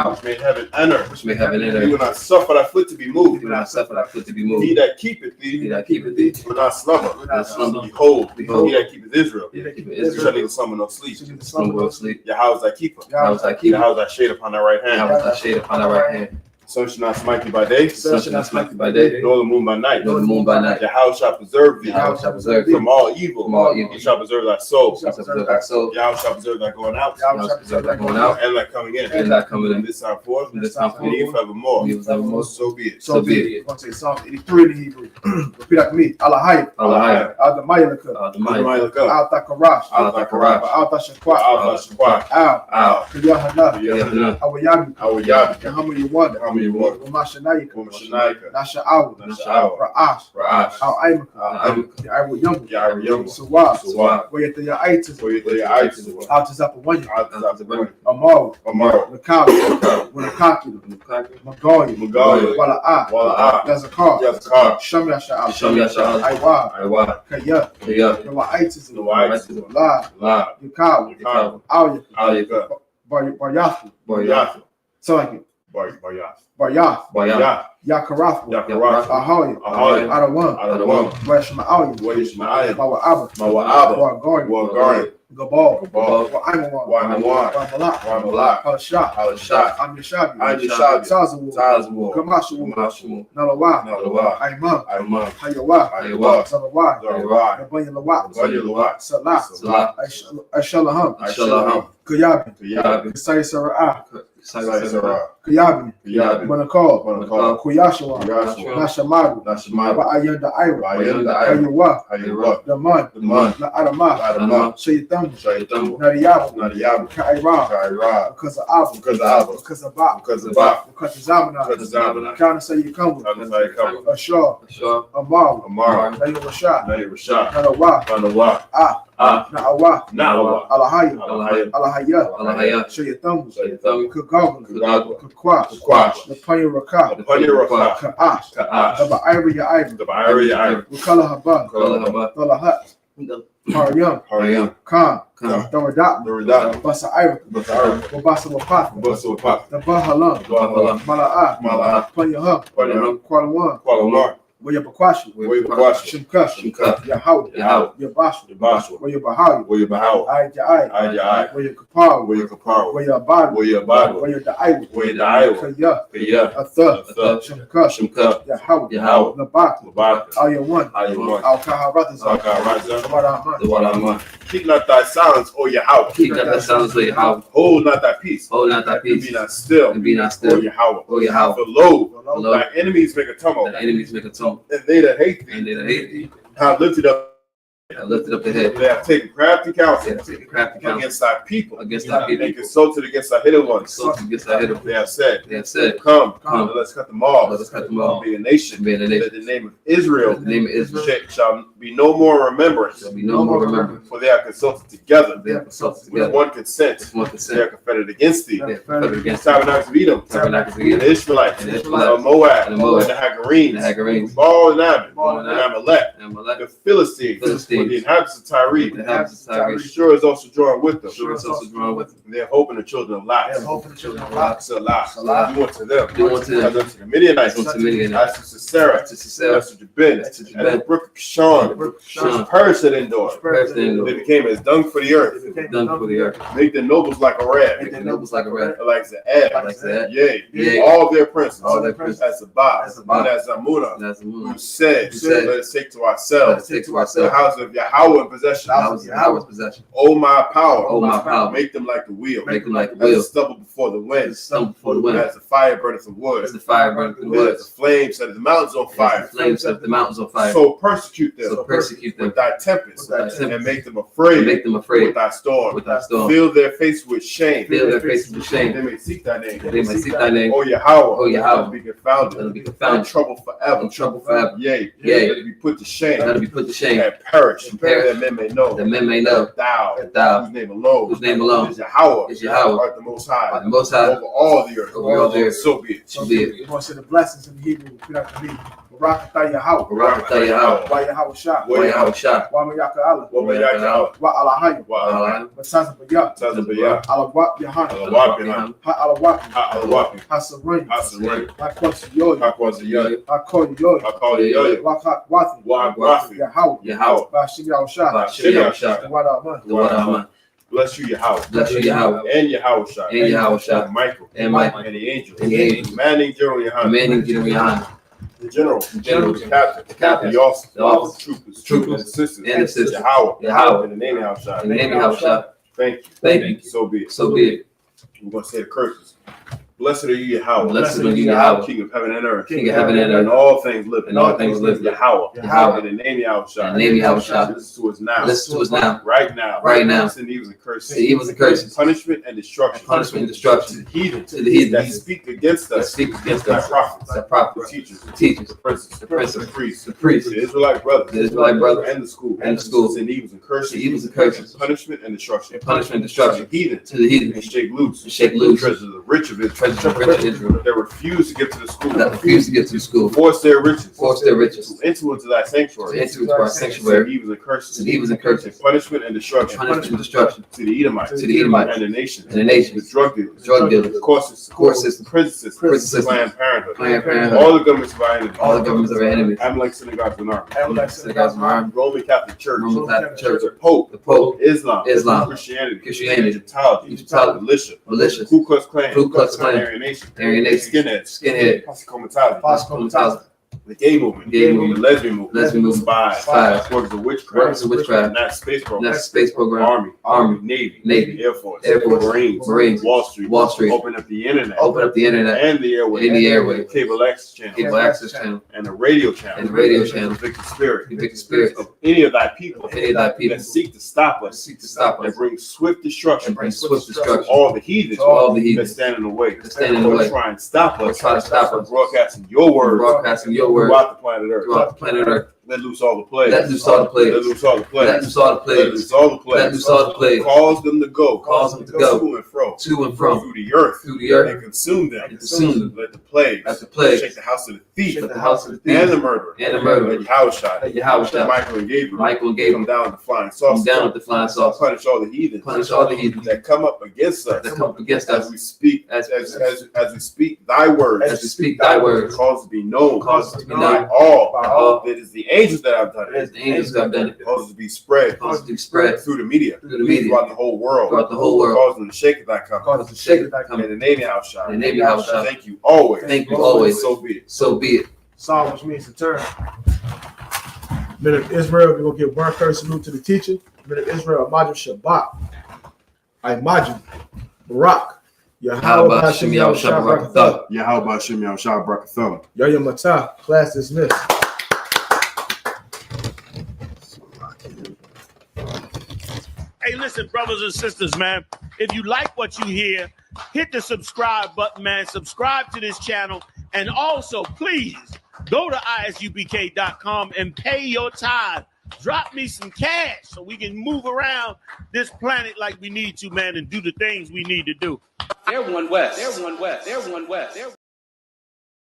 Which made heaven and earth. He will not suffer thy foot to be moved. He that keepeth thee will not slumber. Behold, he that keepeth Israel. Shall neither slumber nor sleep. Yahweh is thy keeper. Yahweh is thy shade upon thy right hand. Sun shall not smite thee by day, nor the moon by night. Yahweh shall preserve thee from all evil. He shall preserve thy soul. Yahweh shall preserve thy going out and thy coming in. From this time forth and even forevermore. So be it. I'm going to say Psalm 83 in Hebrew. Repeat after me. Alahayim, Al-Damayalaka, Al-Takarash, Al-Tashakwa, Al-Yahanna, Awayami, Yahamma Yawanda, Umashanayika, Nasha'awu, Ra'ash, Al-Aimaka, Yawu, Sawab, Wayata Ya'aitis, Al-Tazapawanya, Amaru, Nakawi, Wanakaki, Magoyi, Wala'ah, Yazakar, Shamyasha'al, Aiwa, Kaya, Yawaitis, La, Yukawa, Awyaka, Baryath. Baryath. Salaki. Baryath. Baryath. Baryath. Yakarath. Yakaraf. Ahoy. Ahoy. Adawan. Adawan. Washma'al. Washma'al. Mawa'ab. Mawa'ab. Wargari. Wargari. Gabal. Gabal. Wa'aimawan. Wa'aimawan. Ramalak. Ramalak. Halashah. Halashah. Amyashabi. Amyashabi. Tazawul. Tazawul. Gamashawu. Gamashawu. Nalawa. Nalawa. Aiman. Aiman. Hayawa. Hayawa. Sarawai. Zarawai. Nabanyalawa. Nabanyalawa. Salah. Salah. Shalaham. Shalaham. Kuyabi. Kuyabi. Kasai Sara'ah. Sarah. Kuyabi. Kuyabi. Manakal. Manakal. Kuyashawa. Kuyashawa. Nashamaru. Nashamaru. Ba'ayanda Ira. Ba'ayanda Ira. Hayawa. Hayawa. Daman. Daman. Na'adama. Adama. Shaytam. Shaitam. Nadiyabu. Nadiyabu. Ka'ira. Kaira. Because of Abu. Because of Abu. Because of Ba. Because of Ba. Because of Zamana. Because of Zamana. Kana Sayyikamu. Kana Sayyikamu. Ashar. Ashar. Amar. Amar. Nayu Rashad. Nayu Rashad. Nanawa. Nanawa. Na'awa. Na'awa. Alahaya. Alahaya. Alahaya. Alahaya. Shaytam. Shaitam. Kagagu. Kagagu. Kakwash. Kwash. The Panya Raka. The Panya Raka. Ka'ash. Ka'ash. The Ba'ira Ya'ira. The Ba'ira Ya'ira. Wakala Haba. Kala Haba. Dalahat. Haryam. Haryam. Khan. Khan. Daradat. Daradat. Basa'ira. Basa'ira. Wabasa Wapata. Basa Wapata. The Bahalam. Bahalam. Mala'ah. Mala'ah. Panya Panya. Kuala Kuala Wayabakwashi. Wayabakwashi. Shimka. Shimka. Yahaw. Yahaw. Yabashu. Yabashu. Wayabahaw. Wayabahaw. Ayja'ai. Ayja'ai. Wayakapaw. Wayakapaw. Wayabad. Wayabad. Wayada'ai. Wayada'ai. Kaya. Kaya. Atha. Atha. Shimka. Shimka. Yahaw. Yahaw. Labak. Labak. Ayawan. Ayawan. Al-Kaharatas. Al-Kaharatas. Waraman. The Waraman. Keep not thy silence, O Yahweh. Keep not thy silence, O Yahweh. Hold not thy peace. Hold not thy And peace. be not still. And be not O still. Yahweh. O Yahweh. For lo, Lo, thy enemies make a tumult. the enemies make a tumult. And they that hate thee And they that hate thee have lifted up. have lifted up the head. They have taken crafty They counsel have taken crafty counsel against thy people. against thy people. And consulted against thy hidden ones. Consulted against thy hidden. They have said, They have said, Come, Come. and let's cut them off. Let us cut them off. Be a nation. Be a nation. That the name of Israel The name of Israel shall be no more remembrance. shall be no more remembered. For they are consulted together They have consulted with together one consent. with one They are consent. confederate against thee. They have confederate against The tabernacles of Edom, tabernacles of and the Edom, Israelites, and the Israelites, of Moab, and the Moab, and the Hagarenes, and the Hagarenes, Baal and Ammon, Baal and and Ammon, Amalek, and Amalek, the Philistines, Philistines, with the inhabitants of Tyre. the inhabitants of Tyre. Sure is also joined with them. Sure is also drawn with them. And they have hope in the children of Lot. They have hope in the children of Lot. Salah. Salah. Do unto them. Do unto them. As unto the Midianites. As unto the Midianites. As to Sisera. As to Sisera. As to Jabin. As to As Jabin. the brook of Kishon. Kishon. Which perished at Endor. Perished at Endor. They became as dung for the earth. Done for the earth. Make their nobles like a rat. Make the nobles like a rat. Like Zaed. Like Zaed. Yea. Yea. All their princes. All their princes. As Zabah. As Zabah. And as Zamunah. And as the moon. Who said, Who said, let us take to Let us ourselves take to the ourselves house of Yahweh in possession. the house of Yahweh's possession. Oh my power. Oh my power. Make them like the wheel. Make them like the As wheel. a stubble before the wind. As stumble before the wind. As the fire burneth the wood. As the fire burneth the As woods. the flame set the mountains on As fire. the flames set the mountains on fire. So persecute them. So persecute them. With thy tempest. With thy tempest. And make them afraid. And make them afraid With thy storm. with thy storm. Fill their face with shame. Fill their faces with They shame. may seek thy name. That they may seek thy name. O Yahweh. O Yahweh. Let it be confounded. Let it be In confounded. trouble forever. In trouble forever. Yea. Yea. Let it be put to shame. Let it be put to shame. And perish. And perish. That men may know. That men may know Thou. that thou, Whose name alone. whose name alone Is Yahweh. is Yahweh. Art the most high. Art the Most High. Over all the earth. Over all the earth. So be it. So be it. We're going to say the blessings in the Hebrew. We have to be. Barakatah Yahweh. Barakatah Yahweh. Wa Yahweh Shah. Wa Wa Yahweh Shah. Wa Mayaka Allah. Wa Mayaka Wa Alahayim. Wa Allah. Wa Sazabaya. Tazabaya. Alawat Yahanna. Alawat Yahanna. Ha Alawat. Alawat. Hasarin. Hasarin. Ha Kwasiyoy. Hakwaziyoy. Ha Koyoy. Hakwaziyoy. Wa Wathi. Wa Wathi. Yahweh. Yahweh. Ba Shim Yahweh Shah. Bashir Yahweh Shah. The Wada Aman. The one Aman. Bless you, Yahweh. Bless you, Yahweh. And Yahweh Shah. And Yahweh Shah. And Michael. And Michael. And the angels. And the angels. Commanding General Yahanna. Commanding General Yahanna. The general. The general. The captain. The captain. The officers. The officers. Troopers. Troopers. And assistants. And assistants. Yahweh. Yahweh. In the name of Yahweh Shah. In the name of Yahweh Shah. Thank you. Thank you. So be it. So be it. We're going to say the curses. Blessed are you, Yahweh. Blessed are you, Yahweh. King of heaven and earth. King of heaven and And earth. all things live. And all things live. Yahweh. Yahweh. In the name of Yahweh Shah. In the name of Yahweh Shah. Listen to us now. Listen to us now. Right now. Right now. Sin, evils, and curses. The evils and curses. Punishment and destruction. Punishment and destruction. To the heathen. To the heathen. That speak against That us. speak against Thy us. prophets. The The prophets. teachers. The teachers. The princes. The princes. The priests. The priests. The Israelite brothers. The Israelite brothers. And the school. And the school. Sin, evils, and curses. The evils and curses. Punishment and destruction. Punishment and destruction. To the heathen. To the heathen. And shake loose. And shake loose. Treasures of the rich of Israel. Israel that refused to get to the school, forced their riches, to enter into thy sanctuary, sanctuary, evils and curses, and curses, punishment and destruction, to the Edomites, and the nations, the drug dealers, the court system, prison system, Planned Parenthood, all the governments of our enemies, Amalek synagogues and army, Roman Catholic Church, the Pope, Islam, Christianity, Egyptology, militia, Ku Klux Klan, Aryan Nation, skinheads, Pascomatazzi, the gay movement, the lesbian movement, spies, workers of witchcraft, not space program, army, navy, air force, marines, Wall Street, open up the internet, and the airway, cable access channel, and the radio channel, convict the spirit of any of thy people that seek to stop us, and bring swift destruction, all the heathens that stand in the way, try and stop us, from broadcasting your word, throughout the planet Earth. Let loose all the plagues. Let loose all the plagues. Cause them to go. To and fro. Through the earth. And consume them. Let the plagues. Shake the house of the thief. And the murderer. Let Yahushua. Michael and Gabriel. Come down with the flying saucers. Punish all the heathens. That come up against us. As we speak. As we speak thy word. Cause to be known. By all. That is the angels that have done it. Cause it to be spread through the media, throughout the whole world. Cause them to shake it that come. In the name of Yahushua. Thank you always. So be it. Psalm, which means to turn. Men of Israel, we're going to give one curse salute to the teacher. Men of Israel, Imagine Shabbat. Imagine Barak. Yahweh Hashem Yahushua Barakathah. Yahweh Hashem Yahushua Barakathah. Yahya Matah, class dismissed. Hey, listen, brothers and sisters, man. If you like what you hear, hit the subscribe button, man. Subscribe to this channel. And also, please, go to ISUPK.com and pay your tithe. Drop me some cash so we can move around this planet like we need to, man, and do the things we need to do. They're one West.